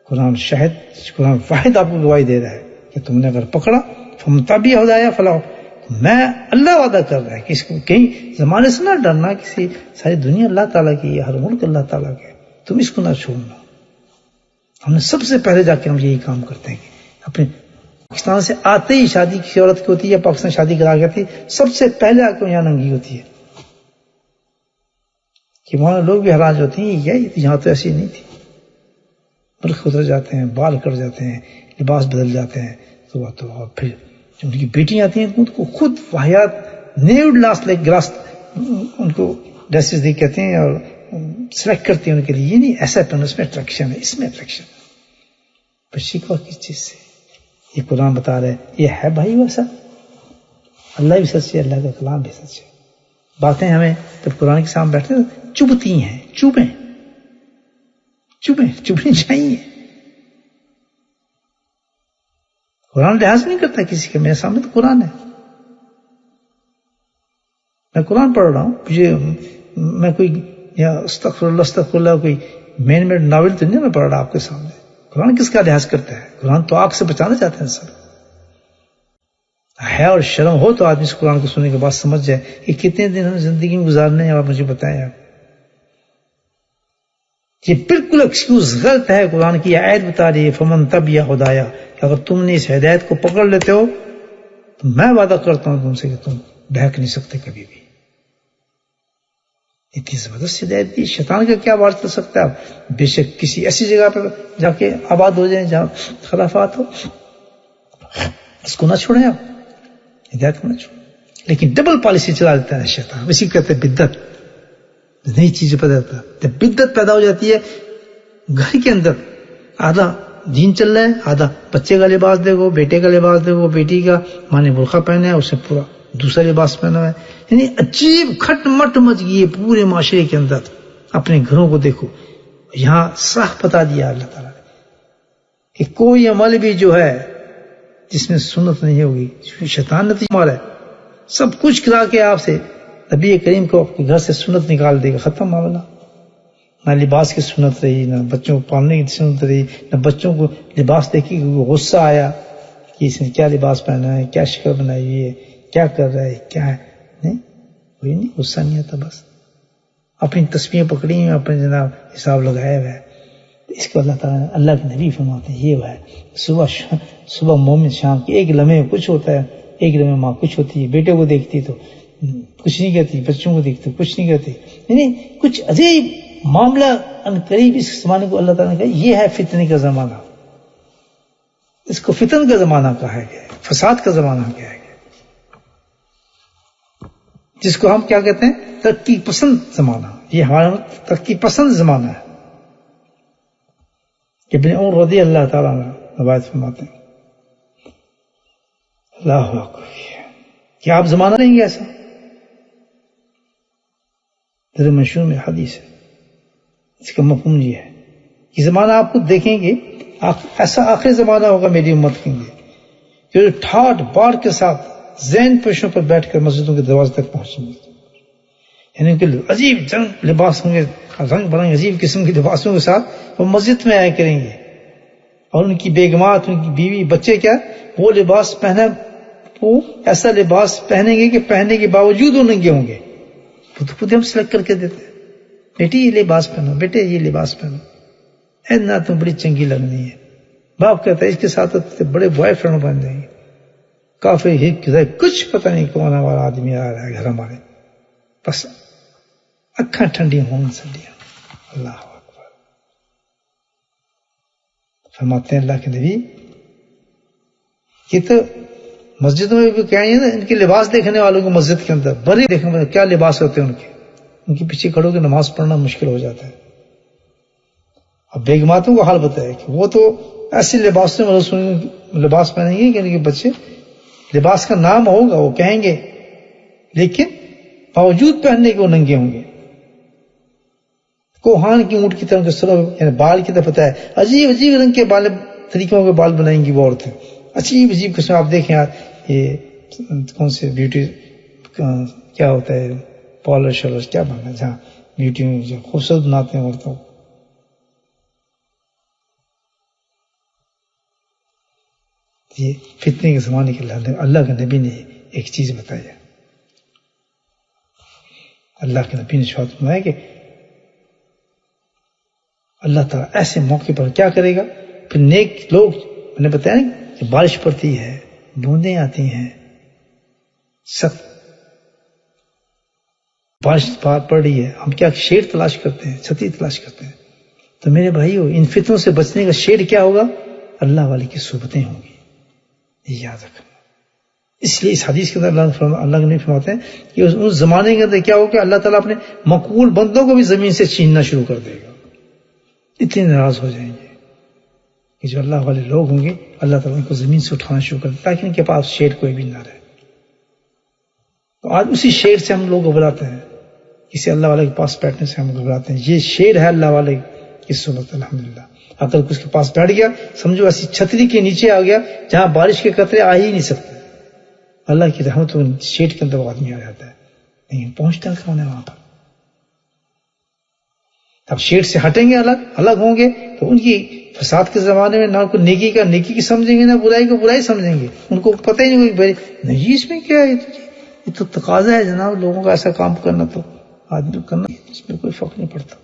قرآن واحد آپ کو گواہی دے رہا ہے کہ تم نے اگر پکڑا فمتبع ہدایا فلاح. میں اللہ وعدہ کر رہا ہے کہ اس کو کہیں زمانے سے نہ ڈرنا، کسی ساری دنیا اللہ تعالیٰ کی ہے، ہر ملک اللہ تعالیٰ کا ہے، تم اس کو نہ چھوڑنا. ہم نے سب سے پہلے جا کے ہم یہی کام کرتے ہیں کہ اپنے پاکستان سے آتے ہی شادی کسی عورت کی ہوتی ہے یا پاکستان شادی کرا کے آتی ہے، سب سے پہلے آ کے یہاں ننگی ہوتی ہے کہ وہاں لوگ بھی حیران ہوتے ہیں یہاں تو ایسی نہیں تھی. برخ اتر جاتے ہیں، بال کٹ جاتے ہیں، لباس بدل جاتے ہیں. تو اور پھر ان کی بیٹیاں آتی ہیں ان کو خود واحد نیوڈ لاسٹ لائک گراس ان کو ڈریسز دی کہتے ہیں اور سلیکٹ کرتی ہیں ان کے لیے. یہ نہیں ایسا پہنو، اس میں اٹریکشن ہے، اس میں اٹریکشن ہے. پر شکوہ کس چیز سے؟ یہ قرآن بتا رہے یہ ہے بھائی ویسا. اللہ بھی سچ ہے، اللہ کا کلام بھی سچ ہے. باتیں ہمیں جب قرآن کے سامنے بیٹھتے ہیں چبھتی ہیں، چبھنی چاہیے. قرآن لحاظ نہیں کرتا کسی کا. میرے سامنے تو قرآن ہے، میں قرآن پڑھ رہا ہوں. میں کوئی یا استغفر اللہ کوئی مین میڈ ناول تو نہیں میں پڑھ رہا آپ کے سامنے. قرآن کس کا لحاظ کرتا ہے؟ قرآن تو آگ سے بچانا چاہتے ہیں سب. ہے اور شرم ہو تو آدمی اس قرآن کو سننے کے بعد سمجھ جائے کہ کتنے دن ہم زندگی میں گزارنے ہیں. آپ مجھے بتائیں آپ، یہ بالکل ایکسکیوز غلط ہے. قرآن کی آیت بتا رہی ہے فمن تبع ہدایا، کہ اگر تم نے اس ہدایت کو پکڑ لیتے ہو تو میں وعدہ کرتا ہوں تم سے کہ تم بہک نہیں سکتے کبھی بھی. اتنی زبردست ہدایت دی. شیطان کا کیا وار چل سکتا ہے؟ آپ بے شک کسی ایسی جگہ پہ جا کے آباد ہو جائیں جہاں خلافات ہو، اس کو نہ چھوڑیں، آپ ہدایت کو نہ چھوڑیں. لیکن ڈبل پالیسی چلا دیتا ہے شیطان. اسی کہتے ہیں بدعت، نئی چیزیں پیدا ہوتا ہے. جب بدعت پیدا ہو جاتی ہے گھر کے اندر، آدھا دین چل رہا ہے، آدھا بچے کا لباس دیکھو، بیٹے کا لباس دیکھو، بیٹی کا مانے برقع پہنے ہے، اسے پورا دوسرا لباس پہنا ہوا ہے. یعنی عجیب کھٹ مٹ مچ گئی ہے پورے معاشرے کے اندر. اپنے گھروں کو دیکھو, یہاں صاف بتا دیا اللہ تعالیٰ نے کہ کوئی عمل بھی جو ہے جس میں سنت نہیں ہوگی, شیطان نتیجہ مارا ہے. سب کچھ کرا کے آپ سے نبی کریم کو اپنے گھر سے سنت نکال دے گا, ختم معاملہ. نہ لباس کی سنت رہی, نہ بچوں کو پالنے کی سنت رہی, نہ بچوں کو لباس دیکھ کے غصہ آیا کہ اس نے کیا لباس پہنا ہے, کیا شکل بنائی ہوئی ہے, کیا کر رہا ہے, کیا ہے. نہیں, کوئی نہیں, غصہ نہیں آتا. بس اپنی تسبیحیں پکڑی ہیں, اپنے جناب حساب لگایا ہوا ہے. اس کو اللہ تعالیٰ نے, اللہ کے نبی فرماتے ہیں یہ ہے صبح مومن شام کی ایک لمحے کچھ ہوتا ہے, ایک لمحے ماں کچھ ہوتی ہے, بیٹے کو دیکھتی تو کچھ نہیں کہتی, بچوں کو دیکھتے کچھ نہیں کہتے. یعنی کچھ عجیب معاملہ ان قریب اس زمانے کو اللہ تعالیٰ نے کہا یہ ہے فتنے کا زمانہ. اس کو فتن کا زمانہ کہا گیا ہے, فساد کا زمانہ کہا گیا, جس کو ہم کیا کہتے ہیں ترقی پسند زمانہ. یہ ہمارا ترقی پسند زمانہ ہے. ابن عمر رضی اللہ تعالیٰ عنہ روایت فرماتے ہیں, اللہ اکبر, کیا آپ زمانہ لیں گے ایسا؟ در مشہور میں حدیث ہے, اس کا مفہوم یہ ہے کہ زمانہ آپ کو دیکھیں گے ایسا آخری زمانہ ہوگا میری امت کے لیے کہ جو ٹھاٹ باڑ کے ساتھ زین پیشوں پر بیٹھ کر مسجدوں کے دروازے تک پہنچیں گے. یعنی کہ عجیب جنگ لباس ہوں گے, رنگ برنگ عجیب قسم کے لباسوں کے ساتھ وہ مسجد میں آیا کریں گے, اور ان کی بیگمات, ان کی بیوی, بچے کیا وہ لباس پہنا, وہ ایسا لباس پہنیں گے کہ پہننے کے باوجود وہ ننگے ہوں گے. وہ تو خود ہم سلیکٹ کر کے دیتے ہیں, بیٹی یہ لباس پہنو, بیٹے یہ لباس پہنو, اے نہ تم بڑی چنگی لگنی ہے. باپ کہتا ہے اس کے ساتھ بڑے بوائے فرینڈ بن جائیں گے. کافی کچھ پتہ نہیں کون ہمارا آدمی آ رہا ہے گھر ہمارے, بس اکھاں ٹھنڈی ہوں سڈیاں. اللہ اکبر. فرماتے ہیں اللہ کے نبی یہ تو مسجدوں میں بھی کہیں نا, ان کے لباس دیکھنے والوں کو مسجد کے اندر بڑے دیکھنے والے کیا لباس ہوتے ہیں ان کے پیچھے کھڑوں کے نماز پڑھنا مشکل ہو جاتا ہے. اب بیگماتوں کا حال بتایا کہ وہ تو ایسے لباس میں لباس پہنیں گے کہ ان کے بچے, لباس کا نام ہوگا وہ کہیں گے, لیکن باوجود پہننے کے وہ ننگے ہوں گے. کوہان کی اونٹ کی طرح کے سر, یعنی بال کی طرف بتایا, عجیب عجیب رنگ کے بال, طریقوں کے بال بنائیں گی وہ عورتیں, عجیب عجیب قسم. آپ دیکھیں یار یہ کون سے بیوٹی کیا ہوتا ہے, پارلر شالر کیا بننا, جہاں بیوٹی میں جو خوبصورت بناتے ہیں عورتوں. یہ فتنے کے زمانے کے اللہ کے نبی نے ایک چیز بتائی. اللہ کے نبی نے شاید فرمایا کہ اللہ تعالیٰ ایسے موقع پر کیا کرے گا, پھر نیک لوگ, میں نے بتایا نا کہ بارش پڑتی ہے, بوندیں آتی ہیں, سخت بارش پڑ رہی ہے, ہم کیا شیڈ تلاش کرتے ہیں, چھتری تلاش کرتے ہیں. تو میرے بھائیو ان فتنوں سے بچنے کا شیڈ کیا ہوگا, اللہ والے کی صحبتیں ہوں گی. یہ یاد رکھنا. اس لیے اس حدیث کے اندر اللہ کے نبی فرماتے ہیں کہ اس زمانے کے اندر کیا ہوگا کہ اللہ تعالیٰ اپنے مقبول بندوں کو بھی زمین سے چھیننا شروع کر دے گا. اتنے ناراض ہو جائیں گے کہ جو اللہ والے لوگ ہوں گے اللہ تعالیٰ ان کو زمین سے اٹھانا شروع کر دے تاکہ ان کے پاس شیڈ کوئی بھی نہ رہے. تو آج اسی شیڈ سے ہم لوگ گھبراتے ہیں, کسی اللہ والے کے پاس بیٹھنے سے ہم گھبراتے ہیں. یہ شیڈ ہے اللہ والے کی صحبت. الحمدللہ اگر اس کے پاس بیٹھ گیا سمجھو ایسی چھتری کے نیچے آ گیا جہاں بارش کے قطرے آ ہی نہیں سکتے. اللہ کی رحمت شیڈ کے اندر وہ آدمی آ جاتا ہے, لیکن پہنچتا کون ہے وہاں پر. اب شیڈ سے ہٹیں گے, الگ ہوں گے, تو ان کی فساد کے زمانے میں نہ کو نیکی کا نیکی کی سمجھیں گے, نہ برائی کو برائی سمجھیں گے. ان کو پتہ ہی نہیں ہوگی نہیں اس میں کیا ہے, یہ تو تقاضا ہے جناب لوگوں کا ایسا کام کرنا, تو آدمی کرنا, اس میں کوئی فرق نہیں پڑتا.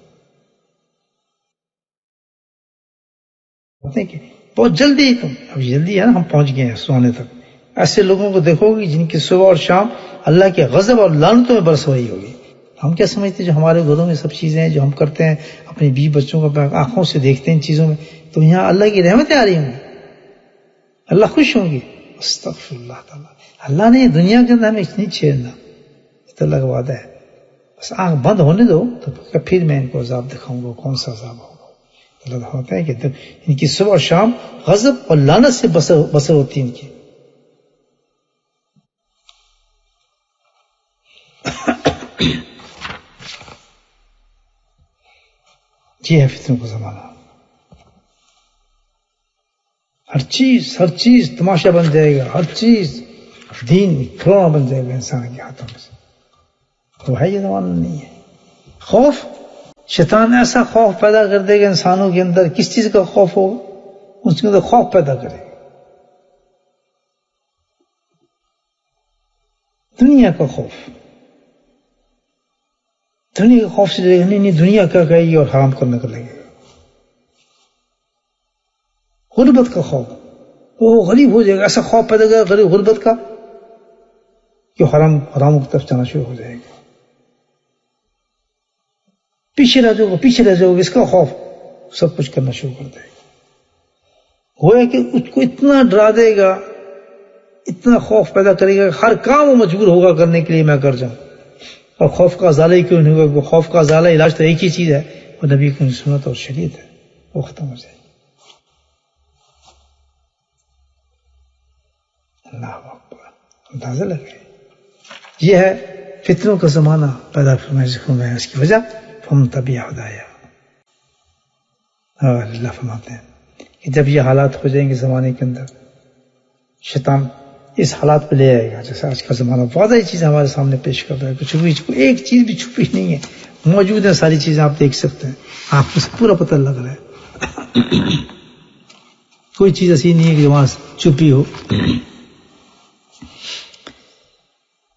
بہت جلدی, تم اب جلدی ہے نا, ہم پہنچ گئے ہیں سونے تک. ایسے لوگوں کو دیکھو گے جن کی صبح اور شام اللہ کے غضب اور لعنتوں میں برس رہی ہوگی. ہم کیا سمجھتے ہیں جو ہمارے گھروں میں سب چیزیں ہیں جو ہم کرتے ہیں اپنی بیوی بچوں کو آنکھوں سے دیکھتے ہیں ان چیزوں میں, تو یہاں اللہ کی رحمتیں آ رہی ہوں گی, اللہ خوش ہوں گی. استغفر اللہ تعالیٰ, اللہ نے دنیا کے اندر ہمیں اتنی چھیڑنا, یہ تو اللہ کا وعدہ ہے. بس آنکھ بند ہونے دو تو پھر میں ان کو عذاب دکھاؤں گا, کون سا عذاب ہوگا. اللہ ہوتا ہے کہ ان کی صبح اور شام غضب اور لعنت سے بسر ہوتی ہے ان کی. یہ ہے فتنوں کا زمانہ. ہر چیز تماشا بن جائے گا، ہر چیز دین کھلونا بن جائے گا انسان کے ہاتھوں میں سے. وہ ہے یہ زمانہ نہیں ہے. خوف، شیطان ایسا خوف پیدا کر دے گا انسانوں کے اندر. کس چیز کا خوف ہوگا؟ اس کے اندر خوف پیدا کرے گا دنیا کا خوف. دنیا کے خوف سے لگے گا نہیں دنیا کیا کہے گی اور حرام کرنے کا لگے گا. غربت کا خوف، وہ غریب ہو جائے گا، ایسا خوف پیدا کرے گا غربت کا کہ حراموں کی طرف جانا شروع ہو جائے گا. پیچھے رہ جاؤ گے اس کا خوف سب کچھ کرنا شروع کر دے گا. گویا کہ اس کو اتنا ڈرا دے گا، اتنا خوف پیدا کرے گا کہ ہر کام وہ مجبور ہوگا کرنے کے لیے میں کر جاؤں. اور خوف کا ازالہ ہی کیوں نہیں ہوگا؟ خوف کا ازالہ علاج تو ایک ہی چیز ہے، وہ نبی کی سنت اور شریعت ہے، وہ ختم ہو جائے گی. اللہ اکبر. اندازہ لگے یہ ہے فتنوں کا زمانہ پیدا فرمایا. اس کی وجہ فم تبی ہدایا. اور اللہ فرماتے ہیں کہ جب یہ حالات ہو جائیں گے زمانے کے اندر، شیطان اس حالات پہ لے آئے گا. جیسے آج کا زمانہ واضح چیزیں ہمارے سامنے پیش کر رہا ہے، کچھ بھی ایک چیز بھی چھپی نہیں ہے، موجود ہے ساری چیزیں آپ دیکھ سکتے ہیں، آپ کو پورا پتہ لگ رہا ہے. کوئی چیز ایسی نہیں ہے کہ وہاں چھپی ہو.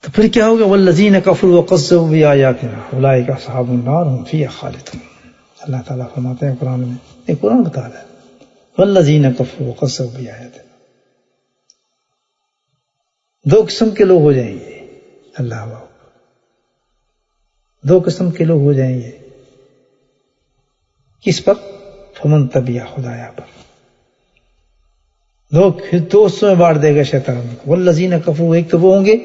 تو پھر کیا ہوگا؟ والذین کفروا وکذبوا بآیاتنا اولئک اصحاب النار هم فیہا خالدون. اللہ تعالیٰ فرماتے ہیں قرآن میں، یہ قرآن بتا رہا ہے، والذین کفروا وکذبوا بآیاتنا. دو قسم کے لوگ ہو جائیں گے. اللہ اکبر. دو قسم کے لوگ ہو جائیں گے. کس پر؟ فمن تبع ہدایا پر. دوستوں میں بانٹ دے گا شیطان کو. والذین کفروا، ایک تو وہ ہوں گے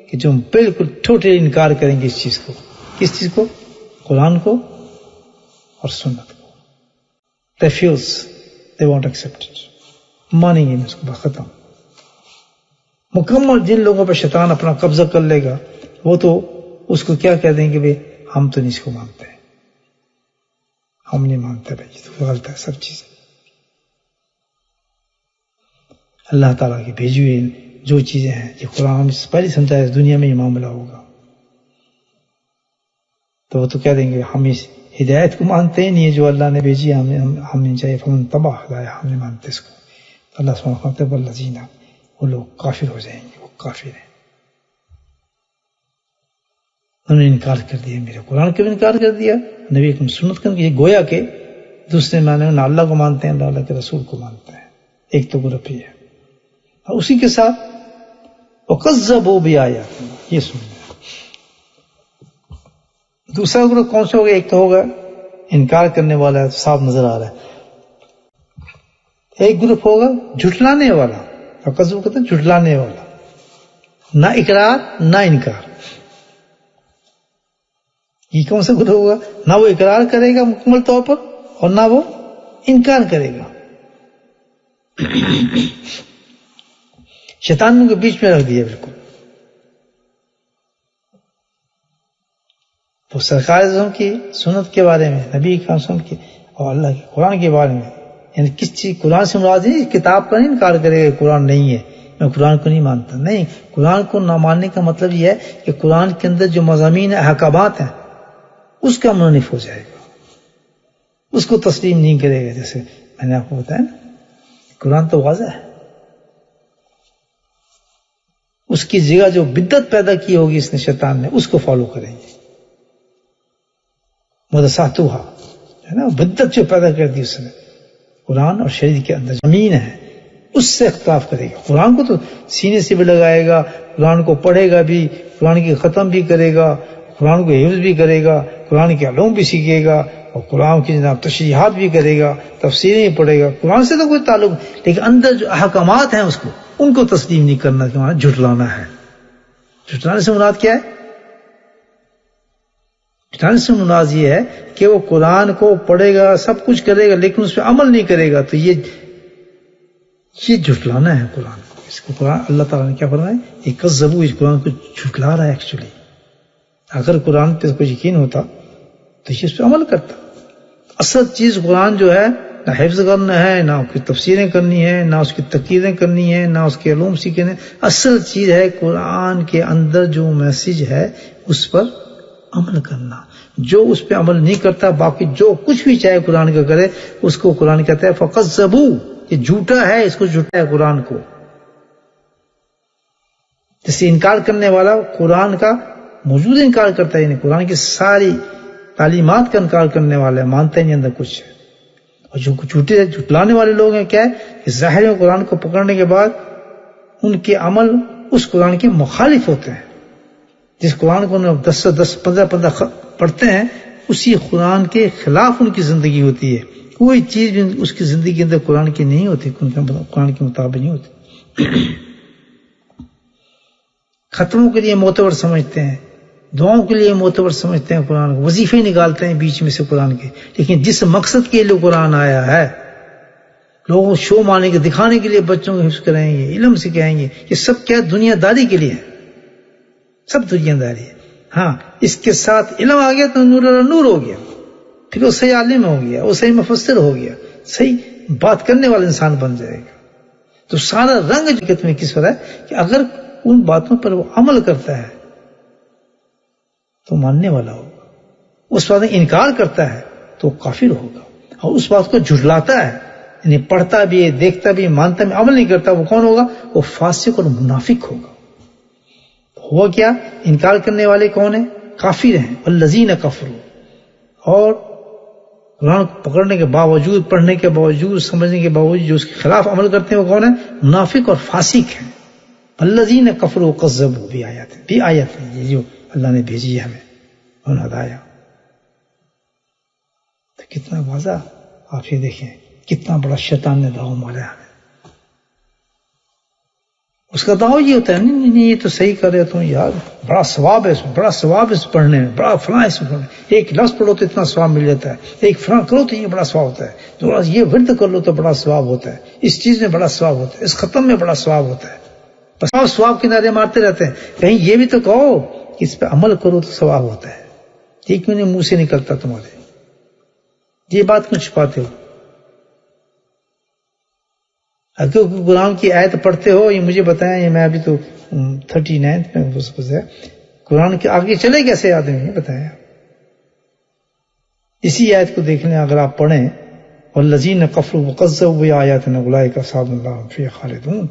کہ جو بالکل ٹوٹل انکار کریں گے اس چیز کو. کس چیز کو؟ قرآن کو اور سنت کو. Refuse, they want accept it. مانیں گے نہیں اس کو، ختم. مکمل جن لوگوں پہ شیطان اپنا قبضہ کر لے گا وہ تو اس کو کیا کہہ دیں گے؟ بھائی ہم تو نہیں اس کو مانتے، ہم نہیں مانتے، بھائی تو غلط ہے سب چیزیں. اللہ تعالیٰ کی بھیجی ہوئی جو چیزیں ہیں، یہ قرآن ہم سے پہلے سمجھایا دنیا میں یہ معاملہ ہوگا، تو وہ تو کہہ دیں گے ہم اس ہدایت کو مانتے ہی نہیں ہے جو اللہ نے بھیجی، ہم نہیں چاہیے. فمن تبع ہدایا، ہم نہیں مانتے اس کو. اللہ سبحانہ و تعالیٰ والذین، وہ لوگ کافر ہو جائیں گے. وہ کافر ہیں، انہوں نے انکار کر دیا، میرے قرآن کا بھی انکار کر دیا، نبی کی سنت کا. یہ گویا کہ دوسرے معنی نہ اللہ کو مانتے ہیں نہ اللہ کے رسول کو مانتے ہیں. ایک تو گروپ یہ ہے. اور اسی کے ساتھ وَكَذَّبُوا بِآيَاتِنَا، یہ سنیں. دوسرا گروپ کون سا ہوگا؟ ایک تو ہوگا انکار کرنے والا ہے، صاف نظر آ رہا ہے. ایک گروپ ہوگا جھٹلانے والا. وَكَذَّبُوا کہتے ہیں جھٹلانے والا، نہ اقرار نہ انکار. یہ کون سا گروہ ہوگا؟ نہ وہ اقرار کرے گا مکمل طور پر اور نہ وہ انکار کرے گا. شیطان نے بیچ میں رکھ دیا بالکل. تو سرکار کی سنت کے بارے میں، نبی کی سنت کی اور اللہ کے قرآن کے بارے میں، یعنی کس چیز قرآن سے مراد نہیں کتاب کا نہیں انکار کرے گا قرآن نہیں ہے، میں قرآن کو نہیں مانتا. نہیں، قرآن کو نہ ماننے کا مطلب یہ ہے کہ قرآن کے اندر جو مضامین احکامات ہیں اس کا منف ہو جائے گا، اس کو تسلیم نہیں کرے گا. جیسے میں نے آپ کو بتایا نا، قرآن تو واضح ہے، اس کی جگہ جو بدعت پیدا کی ہوگی اس نے شیطان نے، اس کو فالو کریں گے. مدساتوہا ہے نا، بدعت جو پیدا کر دی اس نے قرآن اور شریعت کے اندر زمین ہے اس سے اختلاف کرے گا. قرآن کو تو سینے سے بھی لگائے گا، قرآن کو پڑھے گا بھی، قرآن کی ختم بھی کرے گا، قرآن کو حفظ بھی کرے گا، قرآن کے علوم بھی سیکھے گا اور قرآن کی جناب تشریحات بھی کرے گا، تفسیریں پڑھے گا. قرآن سے تو کوئی تعلق نہیں، لیکن اندر جو احکامات ہیں اس کو ان کو تسلیم نہیں کرنا، کہ معنی جھٹلانا ہے. جھٹلانے سے مراد کیا ہے؟ جھٹلانے سے مراد یہ ہے کہ وہ قرآن کو پڑھے گا، سب کچھ کرے گا، لیکن اس پہ عمل نہیں کرے گا. تو یہ جھٹلانا ہے قرآن کو. اس کو قرآن اللہ تعالیٰ نے کیا فرمایا؟ یہ کذبوا، اس قرآن کو جھٹلا رہا ہے. ایکچولی اگر قرآن پہ کوئی یقین ہوتا تو یہ اس پہ عمل کرتا. اصل چیز قرآن جو ہے نہ حفظ کرنا ہے، نہ اس کی تفسیریں کرنی ہے، نہ اس کی تقریریں کرنی ہے، نہ اس کے علوم سیکھنے. اصل چیز ہے قرآن کے اندر جو میسج ہے اس پر عمل کرنا. جو اس پہ عمل نہیں کرتا، باقی جو کچھ بھی چاہے قرآن کا کرے، اس کو قرآن کہتا ہے فَقَذَّبُوا، یہ جھوٹا ہے، اس کو جھوٹا ہے قرآن کو. جیسے انکار کرنے والا قرآن کا موجود انکار کرتا ہے، یعنی قرآن کی ساری تعلیمات کا انکار کرنے والا ہے، مانتا ہی نہیں اندر کچھ ہے. اور جو جھٹلانے والے لوگ ہیں کیا ہے کہ ظاہر قرآن کو پکڑنے کے بعد ان کے عمل اس قرآن کے مخالف ہوتے ہیں. جس قرآن کو 10 15 پڑھتے ہیں، اسی قرآن کے خلاف ان کی زندگی ہوتی ہے. کوئی چیز بھی اس کی زندگی کے اندر قرآن کی نہیں ہوتی، قرآن کے مطابق نہیں ہوتی. ختموں کے لیے معتبر سمجھتے ہیں، دعاؤں کے لیے معتبر سمجھتے ہیں قرآن کو، وظیفے نکالتے ہیں بیچ میں سے قرآن کے. لیکن جس مقصد کے لیے قرآن آیا ہے، لوگوں کو شو مارنے کے دکھانے کے لیے بچوں کو حفظ کرائیں گے، علم سکھائیں گے، یہ سب کیا دنیا داری کے لیے ہے، سب دنیا داری ہے. ہاں اس کے ساتھ علم آ گیا تو نور ہو گیا، پھر وہ صحیح عالم ہو گیا، وہ صحیح مفسر ہو گیا، صحیح بات کرنے والا انسان بن جائے گا. تو سارا رنگ جگت میں کس پر ہے کہ اگر ان باتوں پر وہ عمل کرتا ہے تو ماننے والا ہوگا، اس بات میں انکار کرتا ہے تو کافر ہوگا، اور اس بات کو جھٹلاتا ہے، یعنی پڑھتا بھی ہے، دیکھتا بھی ہے، مانتا بھی، عمل نہیں کرتا، وہ کون ہوگا؟ وہ فاسق اور منافق ہوگا. ہوا کیا؟ انکار کرنے والے کون ہیں؟ کافر ہیں. والذین کفروا، اور قرآن کو پکڑنے کے باوجود، پڑھنے کے باوجود، سمجھنے کے باوجود جو اس کے خلاف عمل کرتے ہیں وہ کون ہیں؟ منافق اور فاسق ہیں. الذین کفروا وکذبوا بآیاتنا، یہ جو اللہ نے بھیجی ہے ہمیں ان ہدایہ. تو کتنا واضح، آپ یہ دیکھیں کتنا بڑا شیطان نے داؤ مارا ہے. اس کا دعویٰ یہ ہوتا ہے نہیں یہ تو صحیح کر رہے تم یار، بڑا ثواب ہے اس میں، بڑا ثواب اس پڑھنے میں، بڑا فلاں اس میں، ایک لفظ پڑھو تو اتنا ثواب مل جاتا ہے، ایک فلاں کرو تو یہ بڑا ثواب ہوتا ہے، تھوڑا یہ ورد کر لو تو بڑا ثواب ہوتا ہے، اس چیز میں بڑا ثواب ہوتا ہے، اس ختم میں بڑا ثواب ہوتا ہے. بس ثواب کے نعرے مارتے رہتے ہیں. کہیں یہ بھی تو کہو کہ اس پہ عمل کرو تو ثواب ہوتا ہے. یہ کیوں نہیں منہ سے نکلتا تمہارے؟ یہ بات کیوں چھپاتے ہو؟ اگر قرآن کی آیت پڑھتے ہو، یہ مجھے بتائیں، یہ میں ابھی تو 39 میں قرآن کے آگے چلے کیسے آدمی، یہ بتائیں. اسی آیت کو دیکھنے اگر آپ پڑھیں، والذین کفروا وکذبوا بآیاتنا اولئک اصحاب النار هم فیہا خالدون.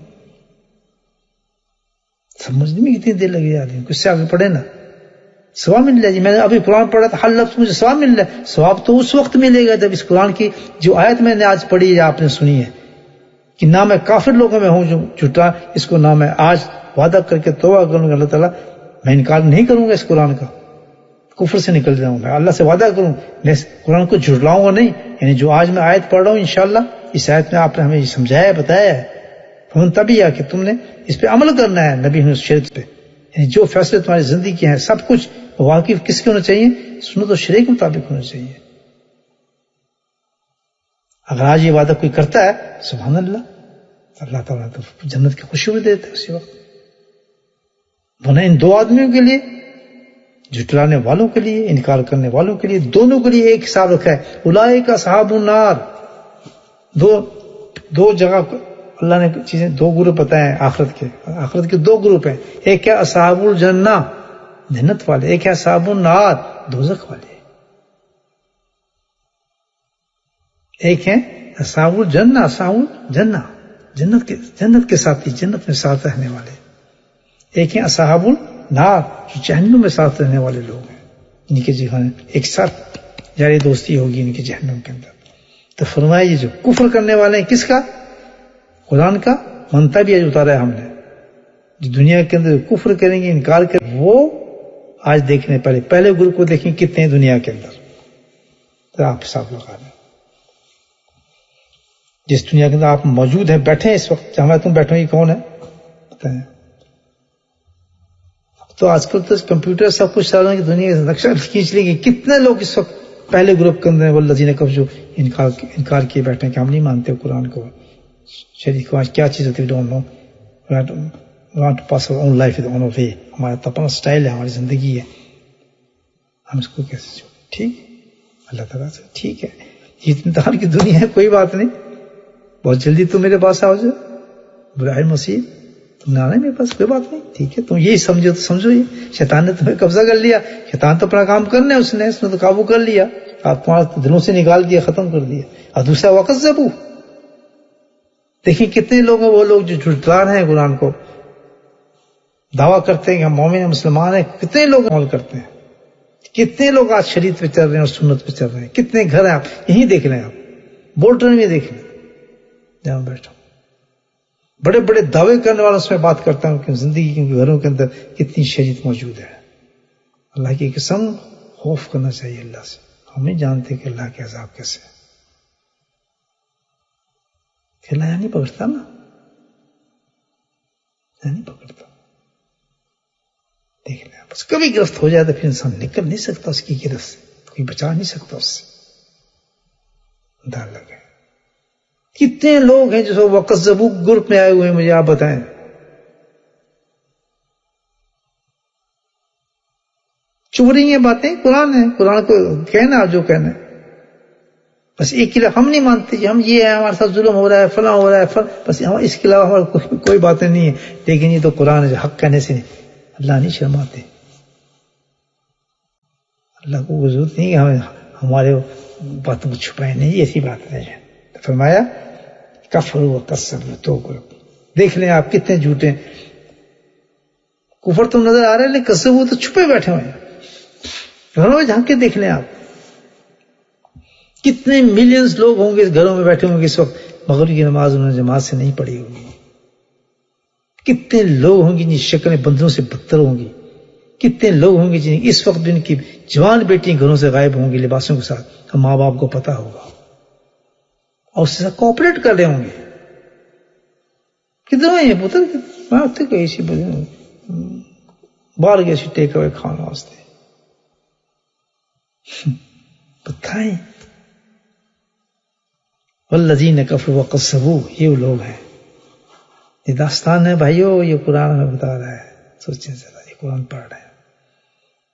سمجھنے میں کتنی دیر لگی آدمی کو، اس سے آگے پڑھے نا ثواب مل جائے. میں نے ابھی قرآن پڑھا تھا، ہر لفظ مجھے ثواب مل رہا ہے. ثواب تو اس وقت ملے گا جب اس قرآن کی جو آیت میں نے آج پڑھی یا آپ نے سنی ہے کہ نہ میں کافر لوگوں میں ہوں جو جھوٹا، اس کو نہ میں آج وعدہ کر کے توبہ کروں گا اللہ تعالیٰ میں انکار نہیں کروں گا اس قرآن کا، کفر سے نکل جاؤں گا. اللہ سے وعدہ کروں میں اس قرآن کو جھٹلاؤں گا نہیں. یعنی جو آج میں آیت پڑھ رہا ہوں انشاءاللہ اس آیت میں آپ نے ہمیں سمجھایا ہے، بتایا ہے، فمن تبع کہ تم نے اس پہ عمل کرنا ہے، نبی نے شریعت پہ، یعنی جو فیصلے تمہاری زندگی کے ہیں سب کچھ واقف کس کے ہونا چاہیے؟ سنت و شریعت کے مطابق ہونا چاہیے. اگر آج یہ وعدہ کوئی کرتا ہے سبحان اللہ، اللہ تعالیٰ تو جنت کی خوشی بھی دیتا ہے اسی وقت. ورنہ ان دو آدمیوں کے لیے، جھٹلانے والوں کے لیے، انکار کرنے والوں کے لیے، دونوں کے لیے ایک حساب رکھا ہے. اولئک اصحاب النار. دو جگہ اللہ نے چیزیں، دو گروپ بتائے ہیں آخرت کے 2 گروپ ہیں. ایک ہے اصحاب الجنہ، جنت والے، ایک ہے اصحاب النار، دوزخ والے. ایک ہے اصحاب الجنہ، جنت کے ساتھی، جنت میں ساتھ رہنے والے. ایک ہیں اصحاب النار، جو جہنم میں ساتھ رہنے والے لوگ ہیں، ان کے جہنم ایک ساتھ جاری دوستی ہوگی ان کے جہنم کے اندر. تو فرمایا یہ جو کفر کرنے والے ہیں، کس کا؟ قرآن کا منتا بھی اتارا ہے ہم نے. جو دنیا کے اندر کفر کریں گے، انکار کریں گے، وہ آج دیکھنے پہلے گروپ کو دیکھیں کتنے ہیں دنیا کے اندر. تو آپ حساب لگا لیں. جس دنیا کے اندر آپ موجود ہیں، بیٹھے ہیں اس وقت جہاں تم بیٹھو، یہ کون ہے بتائیں؟ تو آج کل تو کمپیوٹر سب کچھ چل رہا ہے کہ دنیا کا نقشہ کھینچ لیں گے. کتنے لوگ اس وقت پہلے گروپ کے اندر ہیں، والذین کفروا، جو انکار کیے بیٹھے ہیں کہ ہم نہیں مانتے قرآن کو، شریعت کو. آج کیا چیز ہوتی ہے don't know, want to pass our own life with own way. ہمارا اپنا سٹائل ہے، ہماری زندگی ہے، ہم اس کو کیسے ٹھیک اللہ تعالیٰ سے ٹھیک ہے. یہ امتحان کی دنیا ہے، کوئی بات نہیں، بہت جلدی تم میرے پاس آؤ جا ابراہیم مسیح، تم نے آنا ہے میرے پاس، کوئی بات نہیں، ٹھیک ہے، تم یہی سمجھو تو سمجھو، یہ شیطان نے تمہیں قبضہ کر لیا، شیطان تو اپنا کام کرنا ہے، اس نے تو قابو کر لیا، آپ تمہارا دلوں سے نکال دیا، ختم کر دیا۔ اور دوسرا وقت زبو، دیکھیں کتنے لوگ ہیں وہ لوگ جو جھٹلا رہے ہیں قرآن کو، دعویٰ کرتے ہیں کہ ہم مومن ہیں، مسلمان ہیں، کتنے لوگ عمل کرتے ہیں، کتنے لوگ آج شریعت پہ چل رہے ہیں اور سنت پہ چل رہے ہیں، کتنے گھر ہیں، آپ یہیں دیکھ لیں، آپ بولٹن میں دیکھ لیں جہاں بیٹھا، بڑے بڑے دعوے کرنے والوں سے میں بات کرتا ہوں کہ زندگی کے گھروں کے اندر کتنی شریعت موجود ہے۔ اللہ کی قسم، خوف کرنا چاہیے اللہ سے، ہم نہیں جانتے کہ اللہ کے عذاب کیسے ہے، کہ اللہ نہیں پکڑتا نا، نہیں پکڑتا، دیکھ لیں، بس کبھی گرفت ہو جائے تو پھر انسان نکل نہیں سکتا اس کی گرفت سے، کوئی بچا نہیں سکتا اس سے، ڈر لگے۔ کتنے لوگ ہیں جو وقت زبوق گروپ میں آئے ہوئے ہیں، مجھے آپ بتائیں، چپ رہی ہیں باتیں، قرآن ہے، قرآن کو کہنا جو کہنا ہے، بس ایک کے علاوہ ہم نہیں مانتے کہ ہم یہ ہے، ہمارے ساتھ ظلم ہو رہا ہے، فلاں ہو رہا ہے، بس اس کے علاوہ ہمارا کوئی باتیں نہیں ہے، لیکن یہ تو قرآن ہے جو حق کہنے سے نہیں، اللہ نہیں شرماتے، اللہ کو ضرورت نہیں کہ ہمیں ہمارے باتوں کو چھپائیں، نہیں، ایسی بات نہیں ہے۔ تو فرمایا کفروا وکذبوا، تو گروپ دیکھ لیں آپ کتنے جھوٹے، کفر تو نظر آ رہا ہے لیکن کذبوا تو چھپے بیٹھے ہوئے ہیں، گھروں میں جھانک کے دیکھ لیں آپ، کتنے ملینز لوگ ہوں گے اس گھروں میں بیٹھے ہوں گے اس وقت، مغرب کی نماز انہوں نے جماعت سے نہیں پڑھی ہوگی، کتنے لوگ ہوں گے جن کی شکلیں بندروں سے بدتر ہوں گی، کتنے لوگ ہوں گے جن اس وقت بھی ان کی جوان بیٹیاں گھروں سے غائب ہوں گی لباسوں کے ساتھ، ماں باپ کو پتا ہوگا اور اس سے کوآپریٹ کر رہے ہوں گے، کدھر ہیں پتر میں کہیں باہر گیا سی ٹیک اوے کھانا واسطے، بتائیں والذین کفروا وکذبوا، یہ وہ لوگ ہیں، یہ داستان ہے بھائیو، یہ قرآن ہمیں بتا رہا ہے، سوچیں ذرا، یہ قرآن پڑھ رہے ہیں،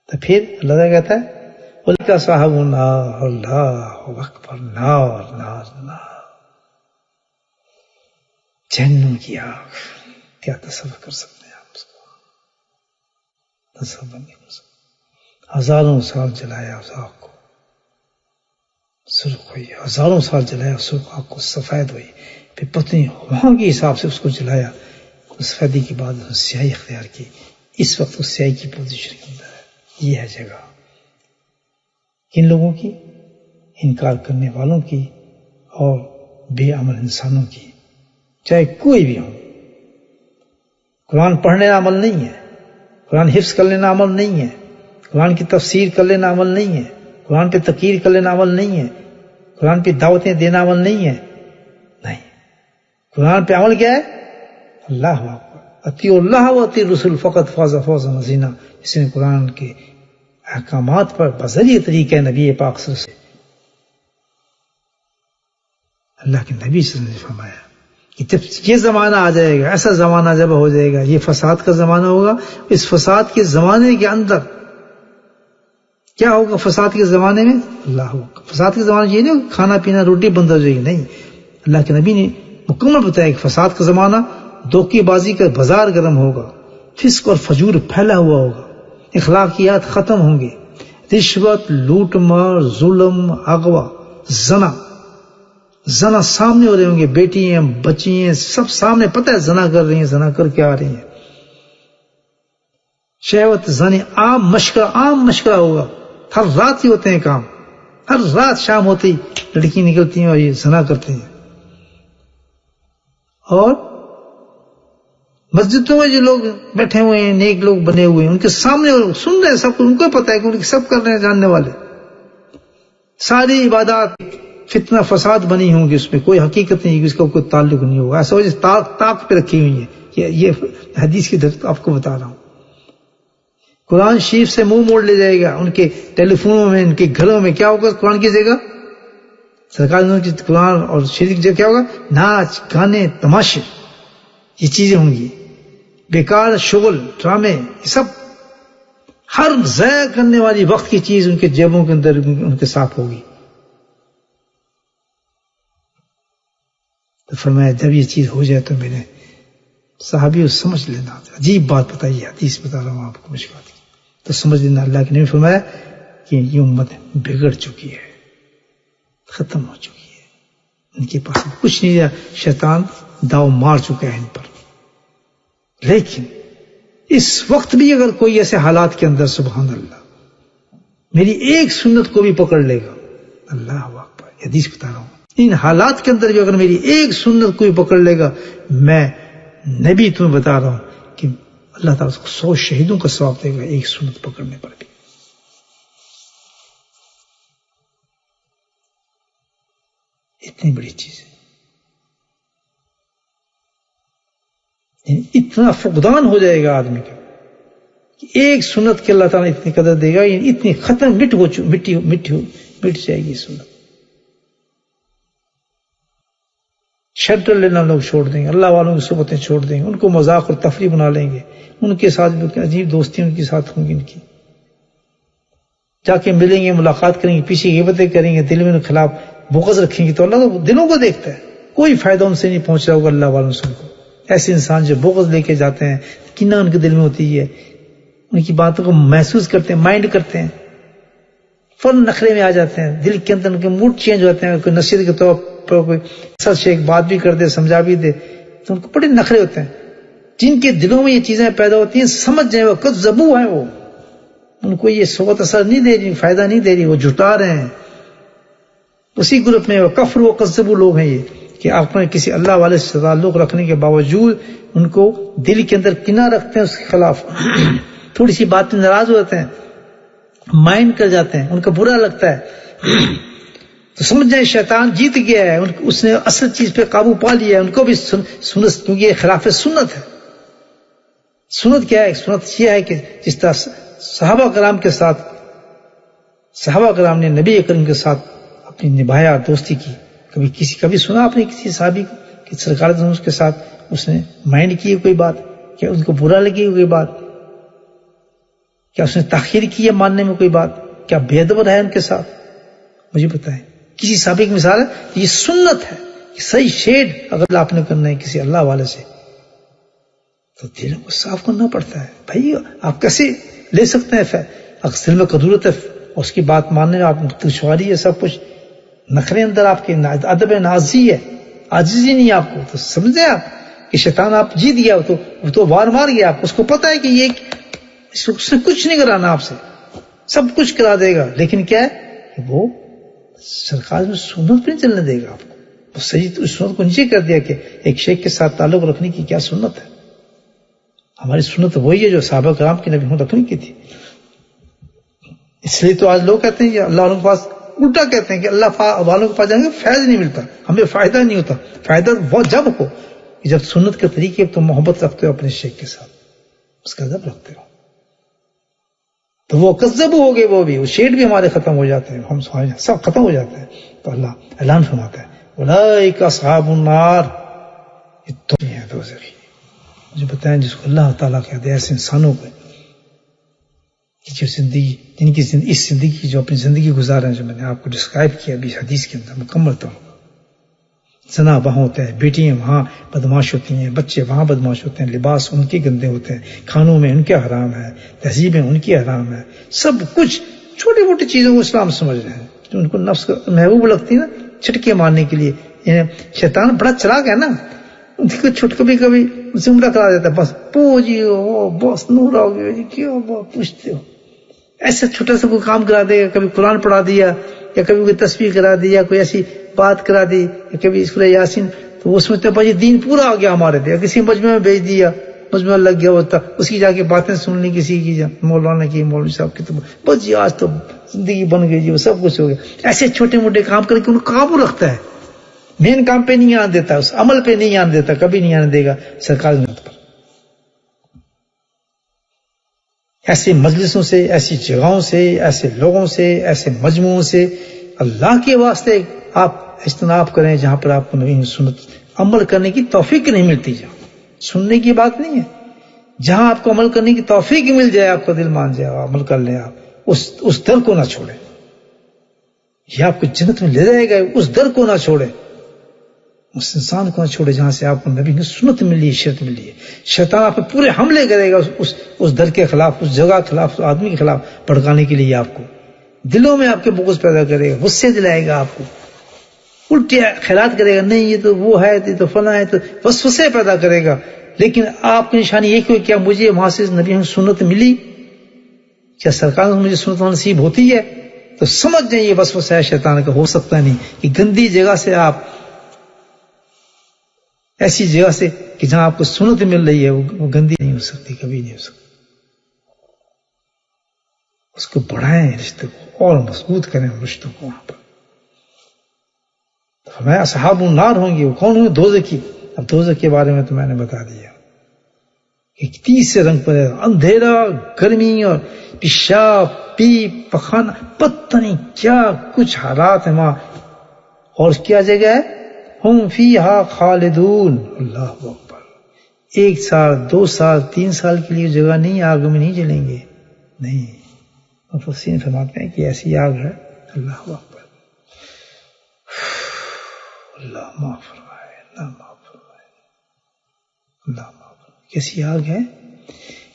تو پھر اللہ تعالیٰ کہتا ہے اولئک اصحاب النار، اللہ اکبر، نار نار نار، جہنم کی آگ، کیا تصور کر سکتے ہیں آپ اس کو، تصور نہیں کر سکتے، ہزاروں سال جلایا اس آگ کو، سرخ ہوئی، ہزاروں سال جلایا سرخ آگ کو، سفید ہوئی، پھر پتنی وہاں کے حساب سے اس کو جلایا، سفیدی کے بعد اس نے سیاہی اختیار کی، اس وقت اس سیاہی کی پوزیشن کے اندر ہے، یہ ہے جگہ کن لوگوں کی، انکار کرنے والوں کی اور بے عمل انسانوں کی، چاہے کوئی بھی ہو، قرآن پڑھنے کا عمل نہیں ہے، قرآن حفظ کر لینا عمل نہیں ہے، قرآن کی تفسیر کر لینا عمل نہیں ہے، قرآن پہ تقریر کر لینا عمل نہیں ہے، قرآن پہ دعوتیں دینا عمل نہیں ہے، نہیں، قرآن پہ عمل کیا ہے، اللہ اکبر، اطیعوا اللہ و اطیعوا الرسول فقط فاز فوزا عظیما، اس نے قرآن کے احکامات پر بذریعہ طریقہ نبی پاک صلی اللہ علیہ وسلم، اللہ کے نبی صلی اللہ علیہ وسلم نے فرمایا کہ جب یہ زمانہ آ جائے گا، ایسا زمانہ جب ہو جائے گا، یہ فساد کا زمانہ ہوگا، اس فساد کے زمانے کے اندر کیا ہوگا، فساد کے زمانے میں اللہ ہوگا، فساد کے زمانے یہ نہیں کھانا پینا روٹی بند ہو جائے گی، نہیں، اللہ کے نبی نے مکمل بتایا کہ فساد کا زمانہ، دھوکے بازی کا بازار گرم ہوگا، فسق اور فجور پھیلا ہوا ہوگا، اخلاقیات ختم ہوں گے، رشوت، لوٹ مار، ظلم، اغوا، زنا سامنے ہو رہے ہوں گے، بیٹی ہیں، بچی ہیں، سب سامنے، پتہ ہے زنا کر رہی ہیں، زنا کر کے آ رہی ہیں، شہوت زنی عام مشغلہ ہوگا، ہر رات ہی ہوتے ہیں کام، ہر رات شام ہوتی لڑکی نکلتی ہیں اور یہ زنا کرتے ہیں، اور مسجدوں میں جو لوگ بیٹھے ہوئے ہیں، نیک لوگ بنے ہوئے ہیں، ان کے سامنے سن رہے ہیں سب کچھ، ان کو پتہ ہے کہ ان کے سب کر رہے ہیں، جاننے والے، ساری عبادات فتنہ فساد بنی ہوں گی، اس میں کوئی حقیقت نہیں، اس کا کوئی تعلق نہیں ہوگا، ایسا وجہ طاق پہ رکھی ہوئی ہے، یہ حدیث کی درد آپ کو بتا رہا ہوں، قرآن شریف سے منہ موڑ لے جائے گا، ان کے ٹیلی فونوں میں، ان کے گھروں میں کیا ہوگا، قرآن کی جگہ سرکار کی قرآن اور شریف کی جگہ کیا ہوگا، ناچ گانے تماشے، یہ چیزیں ہوں گی، بیکار شغل ڈرامے، یہ سب ہر ضائع کرنے والی وقت کی چیز ان کے جیبوں کے اندر ان کے ساتھ ہوگی، تو فرمایا جب یہ چیز ہو جائے تو میرے صحابی سمجھ لینا. عجیب بات بتائی، حدیث بتا رہا ہوں آپ کو مشکات کی، تو سمجھ لینا اللہ کے نبی فرمایا کہ یہ امت بگڑ چکی ہے، ختم ہو چکی ہے، ان کے پاس کچھ نہیں رہا، شیطان داؤ مار چکا ہے ان پر. لیکن اس وقت بھی اگر کوئی ایسے حالات کے اندر سبحان اللہ میری ایک سنت کو بھی پکڑ لے گا، اللہ اکبر، حدیث بتا رہا ہوں، ان حالات کے اندر بھی اگر میری ایک سنت کو بھی پکڑ لے گا، میں نبی تمہیں بتا رہا ہوں کہ اللہ تعالیٰ کو 100 شہیدوں کا ثواب دے گا ایک سنت پکڑنے پر بھی. اتنی بڑی چیز ہے، اتنا فقدان ہو جائے گا آدمی کا کہ ایک سنت کے اللہ تعالیٰ اتنی قدر دے گا، اتنی ختم مٹ جائے گی سنت. شیلٹر لینا لوگ چھوڑ دیں گے، اللہ والوں کی صحبتیں چھوڑ دیں گے، ان کو مذاق اور تفریح بنا لیں گے، ان کے ساتھ بھی عجیب دوستی ان کے ساتھ ہوں گی، ان کی جا کے ملیں گے، ملاقات کریں گے، پیچھے غیبتیں کریں گے، دل میں ان کے خلاف بغض رکھیں گے. تو اللہ تو دلوں کو دیکھتا ہے، کوئی فائدہ ان سے نہیں پہنچ رہا ہوگا اللہ والوں سے. ان کو ایسے انسان جو بغض لے کے جاتے ہیں، کینہ ان کے دل میں ہوتی ہے، ان کی باتوں کو محسوس کرتے ہیں، مائنڈ کرتے ہیں، فوراً نخرے میں آ جاتے ہیں، دل کے اندر ان کے موڈ چینج ہوتے ہیں. کوئی نصیحت کے طور پر کوئی سچ سے ایک بات بھی کر دے، سمجھا بھی دے، تو ان کو بڑے نخرے ہوتے ہیں. جن کے دلوں میں یہ چیزیں پیدا ہوتی ہیں، سمجھ جائیں وہ کذبو ہیں، وہ ان کو یہ صحبت اثر نہیں دے رہی، فائدہ نہیں دے رہی، وہ جھٹا رہے ہیں. اسی گروپ میں وہ کفر و کذبو لوگ ہیں یہ، کہ آپ نے کسی اللہ والے سے تعلق رکھنے کے باوجود ان کو دل کے اندر کنہ رکھتے ہیں اس کے خلاف، تھوڑی سی بات میں ناراض ہوتے ہیں، مائنڈ کر جاتے ہیں، ان کا برا لگتا ہے. تو سمجھ جائیں شیطان جیت گیا ہے، اس نے اصل چیز پہ قابو پا لیا ہے. ان کو بھی سنت، کیونکہ یہ خلاف سنت ہے. سنت کیا ہے؟ سنت یہ ہے کہ جس طرح صحابہ کرام کے ساتھ، صحابہ کرام نے نبی کریم کے ساتھ اپنی نبھایا، دوستی کی. کبھی سنا آپ نے کسی صحابی کو کہ سرکار اس کے ساتھ اس نے مائنڈ کی کوئی بات، کیا ان کو برا لگی کوئی بات، کیا اس نے تاخیر کی ہے ماننے میں کوئی بات، کیا بے ادب رہا ہے ان کے ساتھ؟ مجھے بتائیں کسی صحابی کی مثال ہے؟ یہ سنت ہے کہ صحیح شیڈ اگر آپ نے کرنا ہے کسی اللہ والے سے تو دل کو صاف کرنا پڑتا ہے. بھائی آپ کیسے لے سکتے ہیں؟ اگر دل میں قدورت ہے، اس کی بات ماننے میں آپ دشواری ہے، سب کچھ نخرے اندر آپ کے ادب نازی ہے، عاجزی نہیں آپ کو، تو سمجھیں آپ کہ شیطان آپ جیت گیا، وہ تو وار مار گیا. آپ اس کو پتا ہے کہ یہ اس نے کچھ نہیں کرانا، آپ سے سب کچھ کرا دے گا، لیکن کیا ہے کہ وہ سرکار میں سنت پہ نہیں چلنے دے گا آپ کو. وہ صحیح سنت کو نیچے کر دیا کہ ایک شیخ کے ساتھ تعلق رکھنے کی کیا سنت ہے. ہماری سنت وہی ہے جو صحابہ کرام کی نبی رکھنے کی تھی. اس لیے تو آج لوگ کہتے ہیں کہ اللہ والوں کے پاس، الٹا کہتے ہیں کہ اللہ والوں کے پاس جائیں گے فیض نہیں ملتا، ہمیں فائدہ نہیں ہوتا. فائدہ وہ جب ہو کہ جب سنت کے طریقے تو محبت رکھتے ہو اپنے شیخ کے ساتھ، اس کا ادب رکھتے ہو، تو وہ کذب ہو گئے، وہ شیڈ بھی ہمارے ختم ہو جاتے ہیں، ہم سب ختم ہو جاتے ہیں. تو اللہ اعلان فرماتا ہے اولئک اصحاب النار، یہ تو ہیں دوزخی. مجھے بتائیں جس کو اللہ تعالیٰ کہتے ہیں ایسے انسانوں کو جو زندگی، جن کی اس زندگی جو اپنی زندگی گزارے ہیں، جو میں نے آپ کو ڈسکرائب کیا ابھی حدیث کے اندر مکمل طور پر، زنا وہاں ہوتا ہے، بیٹیاں وہاں بدماش ہوتی ہیں، بچے وہاں بدماش ہوتے ہیں، لباس ان کے گندے ہوتے ہیں، کھانوں میں ان کے حرام ہے، تہذیبیں ان کی حرام ہے، سب کچھ چھوٹی موٹی چیزوں کو اسلام سمجھ رہے ہیں جو ان کو نفس محبوب لگتی ہے نا، چھٹکے مارنے کے لیے. شیطان بڑا چلاک ہے نا، ان کو کبھی کبھی زمرہ کرا دیتا ہے، بس جی بس نور آؤ گے جی، کیوں پوچھتے ہو. ایسے چھوٹا سا کوئی کام کرا دے گا، کبھی قرآن پڑھا دیا، یا کبھی کوئی تسبیح کرا دی، یا کوئی ایسی بات کرا دی، یا کبھی سورہ یاسین، تو وہ سمجھتے ہیں بھائی دین پورا آ گیا ہمارے دے. کسی مجمع میں بھیج دیا، مجمع لگ گیا ہوتا، اس کی جا کے باتیں سن لی کسی کی، مولانا کی، مولوی صاحب کی، تو بس جی آج تو زندگی بن گئی جی، وہ سب کچھ ہو گیا. ایسے چھوٹے موٹے کام کر کے ان کو قابو رکھتا ہے، مین کام پہ نہیں آنے دیتا، اس عمل پہ نہیں آنے دیتا، کبھی نہیں آنے دے گا سرکار نے. ایسے مجلسوں سے، ایسی جگہوں سے، ایسے لوگوں سے، ایسے مجموعوں سے اللہ کے واسطے آپ اجتناب کریں جہاں پر آپ کو نبی سنت عمل کرنے کی توفیق نہیں ملتی. جہاں سننے کی بات نہیں ہے، جہاں آپ کو عمل کرنے کی توفیق مل جائے، آپ کا دل مان جائے، عمل کر لیں، آپ اس در کو نہ چھوڑیں. یہ آپ کو جنت میں لے جائے گا، اس در کو نہ چھوڑیں. اس انسان کو نہ چھوڑے جہاں سے آپ کو نبی کی سنت ملی ہے، شریعت ملی ہے. شیطان آپ پہ پورے حملے کرے گا اس در کے خلاف، اس جگہ کے خلاف، اس آدمی کے خلاف بھڑکانے کے لیے. آپ کو دلوں میں آپ کے بغض پیدا کرے گا، غصے دلائے گا، آپ کو الٹے خیالات کرے گا، نہیں یہ تو وہ ہے، یہ تو فلاں ہے، تو وسوسے پیدا کرے گا. لیکن آپ کی نشانی یہ کہ کیا مجھے وہاں سے نبی کی سنت ملی، کیا سرکار سے مجھے سنت نصیب ہوتی ہے؟ تو سمجھ جائیں یہ وسوسہ ہے شیطان کا. ہو سکتا نہیں کہ گندی جگہ سے آپ، ایسی جگہ سے کہ جہاں آپ کو سنت مل رہی ہے، وہ گندی نہیں ہو سکتی، کبھی نہیں ہو سکتی. اس کو بڑھائیں رشتے کو اور مضبوط کریں رشتوں کو وہاں پر. فرمایا اصحاب النار ہوں گے. وہ کون ہوں گے؟ دوزخی. اب دوزخ کے بارے میں تو میں نے بتا دیا کہ 30 رنگ پر ہے، اندھیرا، گرمی اور پیشاب، پیپ، پخانا، پتہ نہیں کیا کچھ حالات ہیں وہاں. اور کیا جگہ ہے؟ ہم فیہا خالدون. اللہ اکبر. 1 سال، 2 سال، 3 سال کے لیے جگہ نہیں، آگ میں نہیں جلیں گے، نہیں. مفسرین فرماتے ہیں کہ ایسی آگ ہے. اللہ اکبر. اللہ معاف فرمائے، اللہ معاف فرمائے، اللہ معاف فرمائے. کیسی آگ ہے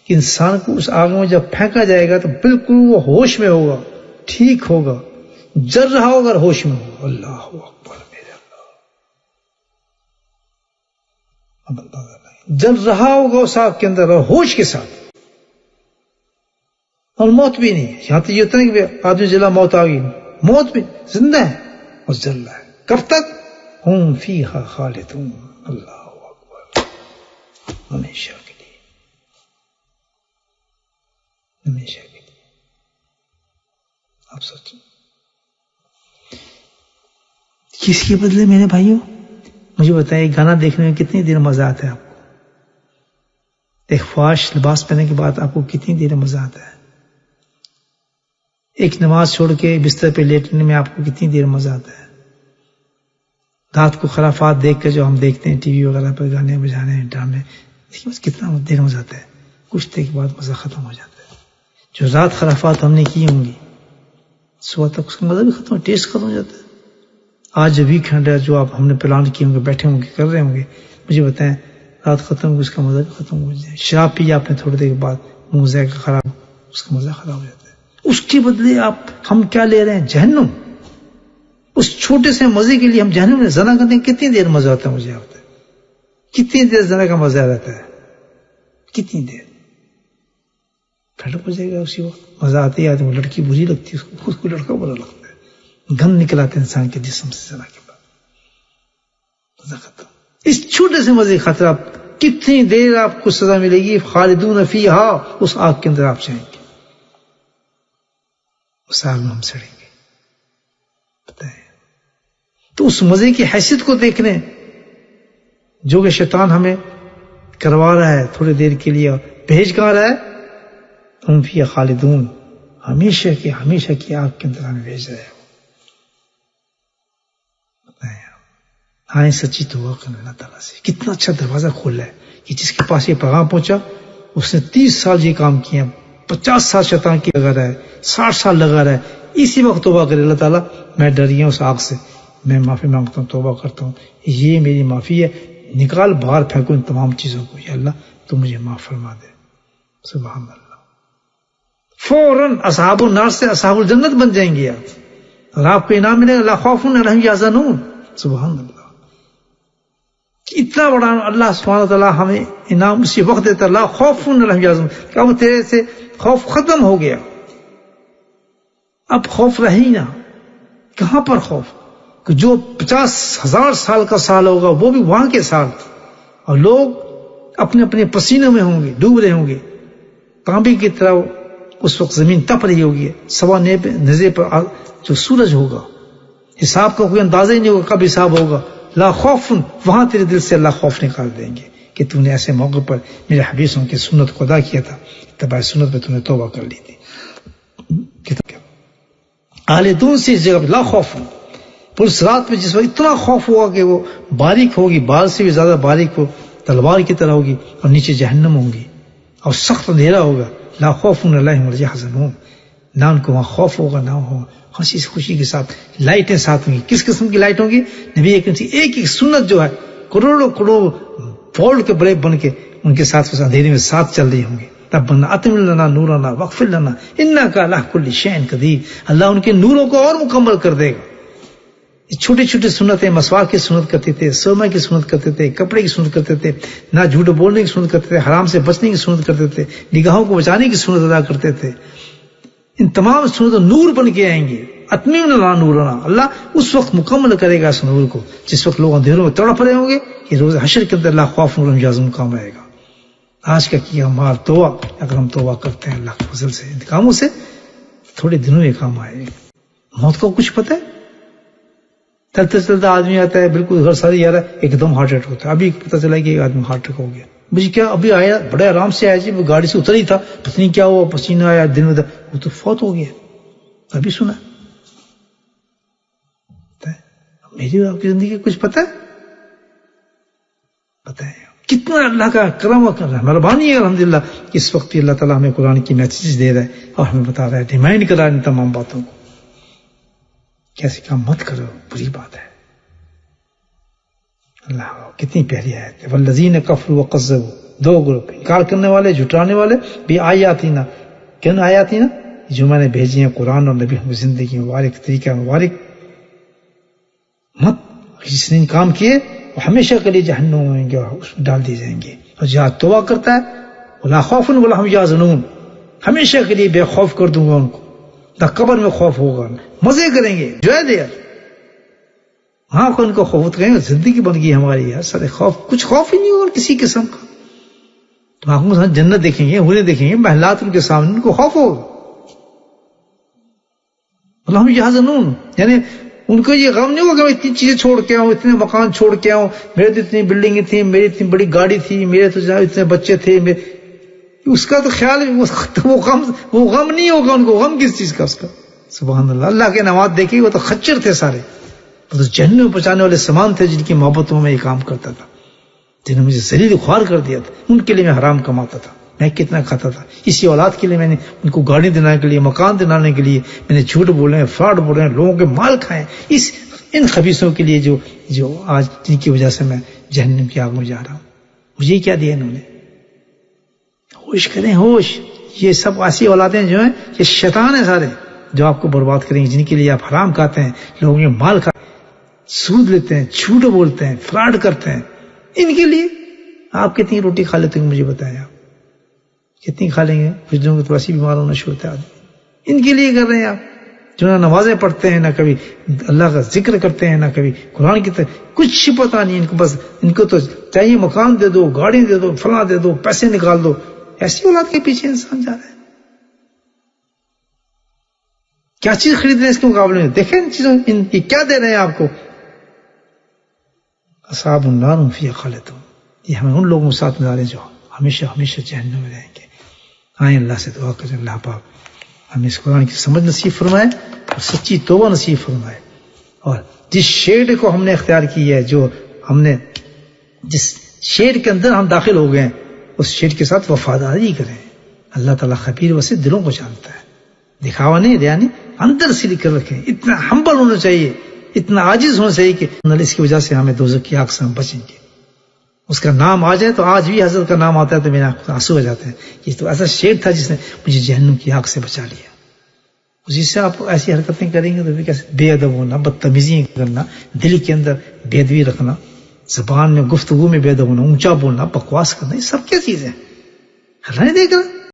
کہ انسان کو اس آگ میں جب پھینکا جائے گا تو بالکل وہ ہوش میں ہوگا، ٹھیک ہوگا، جل رہا ہوگا اور ہوش میں ہوگا. اللہ اکبر. میرے اللہ جل رہا ہوگا اس آگ کے اندر اور ہوش کے ساتھ، اور موت بھی نہیں. یہاں تو یہ ہوتا ہے کہ آدمی جلا موت آ گئی، موت بھی زندہ ہے اور جل رہا ہے. کب تک؟ ہم فیہا خالدون. اللہ اکبر. ہمیشہ کے لیے، ہمیشہ کے لیے. آپ سوچیں کس کے بدلے میرے بھائیوں؟ مجھے بتائیے گانا دیکھنے میں کتنی دیر مزہ آتا ہے آپ کو؟ ایک فواش لباس پہننے کے بعد آپ کو کتنی دیر مزہ آتا ہے؟ ایک نماز چھوڑ کے بستر پہ لیٹنے میں آپ کو کتنی دیر مزہ آتا ہے؟ رات کو خرافات دیکھ کر جو ہم دیکھتے ہیں ٹی وی وغیرہ پر، گانے بجانے، ڈرامے، دیکھیے بس کتنا دیر مزہ آتا ہے. کچھ دیر کے بعد مزہ ختم ہو جاتا ہے. جو رات خرافات ہم نے کی ہوں گی، صبح تک اس کا مزہ بھی ختم، ٹیسٹ ختم ہو جاتا ہے. آج جو ویکنڈ ہے، جو آپ ہم نے پلان کیے ہوں گے، بیٹھے ہوں گے، کر رہے ہوں گے، مجھے بتائیں رات ختم ہوگی، اس کا مزہ بھی ختم ہو جائے. شراب پی آپ نے تھوڑی دیر کے بعد، منہ ذائقہ خراب، اس کا مزہ خراب ہو جاتا ہے. اس کے بدلے ہم کیا لے رہے ہیں؟ جہنم. اس چھوٹے سے مزے کے لیے ہم جہنم میں زنا کرتے ہیں. کتنی دیر مزہ آتا ہے؟ مجھے آتا ہے کتنی دیر زنا کا مزہ رہتا ہے؟ کتنی دیر؟ پھٹ ہو جائے گا اسی وقت. مزہ آتے ہی آتے، وہ لڑکی بری لگتی ہے، خود کو لڑکا برا لگتا ہے. گند نکل آتے انسان کے جسم سے زنا کے بعد، مزہ ختم. اس چھوٹے سے مزے خاطر آپ کتنی دیر آپ کو سزا ملے گی؟ خالدون فیہا. اس آگ کے اندر آپ جائیں گے، اس آگ میں ہم سڑیں گے. تو اس مزے کی حیثیت کو دیکھنے جو کہ شیطان ہمیں کروا رہا ہے تھوڑی دیر کے لیے، بھیج کہاں رہا ہے؟ ہم فیہا خالدون. ہمیشہ کی آگ کے اندر ہمیں بھیج رہے ہیں. ہاں سچی توبہ کرنا اللہ تعالیٰ سے. کتنا اچھا دروازہ کھولا ہے کہ جس کے پاس یہ پیغام پہنچا، اس نے 30 سال یہ کام کیا، 50 سال شیطان کی لگا رہا ہے، 60 سال لگا رہا ہے. اسی وقت توبہ کرے، اللہ تعالیٰ میں ڈر گیا اس آگ سے، میں معافی مانگتا ہوں، توبہ کرتا ہوں، یہ میری معافی ہے، نکال باہر پھینکو ان تمام چیزوں کو، یا اللہ تو مجھے معاف فرما دے. سبحان اللہ. فوراً اصحاب النار سے اصحاب الجنت بن جائیں گے آپ، اور آپ کو انعام ملے گا لا خوف علیہم یحزنون. سبحان اللہ. اتنا بڑا اللہ سبحانہ وتعالیٰ ہمیں انعام اسی وقت دیتا، لا خوف علیہم یحزنون. کیا وہ تیرے سے خوف ختم ہو گیا؟ اب خوف رہی نہ. کہاں پر خوف؟ کہ جو 50,000 سال کا سال ہوگا وہ بھی وہاں کے سال، اور لوگ اپنے اپنے پسینوں میں ہوں گے، ڈوب رہے ہوں گے تانبے کی طرح. اس وقت زمین تپ رہی ہوگی، سوا نزے پر جو سورج ہوگا، حساب کا کوئی اندازہ ہی نہیں ہوگا کب حساب ہوگا. لا خوف. وہاں تیرے دل سے اللہ خوف نکال دیں گے کہ تو نے ایسے موقع پر میرے حبیبوں کی سنت کو ادا کیا تھا، اتباع سنت پہ تو نے توبہ کر لی تھی. خالدون سے اس جگہ پہ لا خوف. پولیس رات میں جس وقت اتنا خوف ہوا کہ وہ باریک ہوگی، بال سے بھی زیادہ باریک ہو، تلوار کی طرح ہوگی، اور نیچے جہنم ہوں گی اور سخت اندھیرا ہوگا. لا خوف علیہم ولا یحزنون. نہ ان کو وہاں خوف ہوگا نہ ہو ہنسی خوشی کے ساتھ لائٹیں ساتھ ہوں گی. کس قسم کی لائٹ ہوں گی؟ نبی اکرم کی ایک ایک سنت جو ہے کروڑوں کروڑوں وولٹ کے بڑے بن کے ان کے ساتھ اس اندھیرے میں ساتھ چل رہی ہوں گی. ربنا اتم لنا نورنا واغفر لنا انک علی کل شیء قدیر. اللہ ان کے نوروں کو اور مکمل کر دے گا. چھوٹی چھوٹی سنتیں مسواک کی سنت کرتے تھے, سرما کی سنت کرتے تھے, کپڑے کی سنت کرتے تھے, نہ جھوٹ بولنے کی سنت کرتے تھے, حرام سے بچنے کی سنت کرتے تھے, نگاہوں کو بچانے کی سنت ادا کرتے تھے. ان تمام سنتیں نور بن کے آئیں گے. اتمم لنا نورنا, اللہ اس وقت مکمل کرے گا اس نور کو جس وقت لوگ اندھیروں میں تڑپ رہے ہوں گے. یہ روز حشر کے اندر اللہ خوف نور انجازم کام آئے گا. آج کا کیا مال توبہ, اگر ہم توبہ کرتے ہیں اللہ کے فضل سے انتقاموں سے تھوڑے دنوں میں کام آئے گا. موت کو کچھ پتہ ہے؟ چلتے چلتے آدمی آتا ہے بالکل گھر ساری آ رہا ہے, ایک دم ہارٹ اٹیک ہوتا ہے. ابھی پتہ چلا کہ ایک آدمی ہارٹ اٹیک ہو گیا. مجھے کیا ابھی آیا, بڑے آرام سے آیا جی, وہ گاڑی سے اتر ہی تھا, پتہ نہیں کیا ہوا, پسینہ آیا دن میں, وہ تو فوت ہو گیا. ابھی سنا. میری آپ کی زندگی کچھ پتہ ہے؟ پتہ ہے کتنا اللہ کا کرم و مہربانی ہے الحمدللہ کہ اس وقت اللہ تعالیٰ ہمیں قرآن کی میسیج دے رہا ہے اور ہمیں بتا رہا ہے, ریمائنڈ کرا ہے ان تمام باتوں کو. کیسے کام مت کرو, بری بات ہے. اللہ کتنی پیاری آیت ہے. والذین کفروا وکذبوا, دو گروپ, انکار کرنے والے, جھٹلانے والے, بھی آیاتنا, کن آیاتنا, جو میں نے بھیجی ہیں قرآن اور نبی ہم زندگی مبارک, طریقہ مبارک. مت جس نے کام کیے وہ ہمیشہ کے لیے جہنم ہوئیں گے اور اس میں ڈال دیے جائیں گے. اور جہاں توبہ کرتا ہے ولا خوف ولا هم يحزنون, ہمیشہ کے لیے بے خوف کر دوں گا ان کو, نہ قبر میں خوف ہوگا, مزے کریں گے, جو ہے دیر وہاں کو ان کو خوف کریں گے. زندگی بن گئی ہماری یار سارے خوف, کچھ خوف ہی نہیں ہوگا کسی قسم کا. تو آپ کو جنت دیکھیں گے, حوریں دیکھیں گے, محلات ان کے سامنے, ان کو خوف ہوگا. ولا هم يحزنون یعنی ان کو یہ غم نہیں ہوگا کہ میں اتنی چیزیں چھوڑ کے آؤں, اتنے مکان چھوڑ کے آؤں, میرے تو اتنی بلڈنگیں تھیں, میری اتنی بڑی گاڑی تھی, میرے تو اتنے بچے تھے, اس کا تو خیال وہ غم نہیں ہوگا ان کو. غم کس چیز کا اس کا؟ سبحان اللہ. اللہ کے نواد دیکھیں, وہ تو خچر تھے سارے, وہ تو جہنم میں پہنچانے والے سامان تھے جن کی محبتوں میں یہ کام کرتا تھا, جنہوں نے مجھے ذلیل خوار کر دیا تھا. ان کے لیے میں حرام کماتا تھا, میں کتنا کھاتا تھا. اسی اولاد کے لیے میں نے ان کو گاڑی دلانے کے لیے, مکان دلانے کے لیے میں نے جھوٹ بولے, فراڈ بولے, لوگوں کے مال کھائے. ان خبیثوں کے لیے جو آج جن کی وجہ سے میں جہنم کی آگ میں جا رہا ہوں. مجھے کیا دیا انہوں نے؟ ہوش کریں, ہوش. یہ سب ایسی اولادیں جو ہیں یہ شیطان ہیں سارے, جو آپ کو برباد کریں گے, جن کے لیے آپ حرام کھاتے ہیں, لوگوں کے مال کھاتے ہیں, سود لیتے ہیں, جھوٹ بولتے ہیں, فراڈ کرتے ہیں. ان کے لیے آپ کتنی روٹی کھا لیتے ہیں مجھے بتائیں, آپ کتنی کھا لیں گے؟ کچھ دنوں کو تو ایسی بیمار ہونا شروع ہوتا ہے آدمی. ان کے لیے کر رہے ہیں آپ, جو نہ نمازیں پڑھتے ہیں, نہ کبھی اللہ کا ذکر کرتے ہیں, نہ کبھی قرآن کی طرف, کچھ پتہ نہیں ان کو. بس ان کو تو چاہیے مکان دے دو, گاڑی دے دو, فلاں دے دو, پیسے نکال دو. ایسی اولاد کے پیچھے انسان جا رہا ہے. کیا چیز خرید رہے ہیں اس کے مقابلے میں؟ دیکھیں ان چیزوں, ان کی کیا دے رہے ہیں آپ کو. اصحاب النار هم فیہا خالدون, یہ ہمیں ان لوگوں کے ساتھ ملا رہے جو ہمیشہ ہمیشہ جہنم میں رہیں گے. آئیں اللہ سے دعا کریں, اللہ پاک ہمیں اس قرآن کی سمجھ نصیب فرمائے اور سچی توبہ نصیب فرمائے. اور جس شیڈ کو ہم نے اختیار کی ہے, جو ہم نے جس شیڈ کے اندر ہم داخل ہو گئے ہیں, اس شیڈ کے ساتھ وفاداری کریں. اللہ تعالیٰ خبیر وسیع دلوں کو جانتا ہے, دکھاوا نہیں, ریا نہیں, اندر سے لکھ کر رکھیں. اتنا ہمبل ہونا چاہیے, اتنا عاجز ہونا چاہیے کہ اس کی وجہ سے ہمیں دوزخ کی آگ سے ہم بچیں گے. اس کا نام آ جائے تو آج بھی حضرت کا نام آتا ہے تو میرے آنسو ہو جاتے ہیں. یہ تو ایسا شیڈ تھا جس نے مجھے جہنم کی آگ سے بچا لیا. اسی سے آپ ایسی حرکتیں کریں گے تو پھر کیسے بے ادب ہونا, بدتمیزی کرنا, دل کے اندر بے ادبی رکھنا, زبان میں گفتگو میں بے ادب ہونا, اونچا بولنا, بکواس کرنا, یہ سب کیا چیزیں اللہ نہیں دیکھ رہا.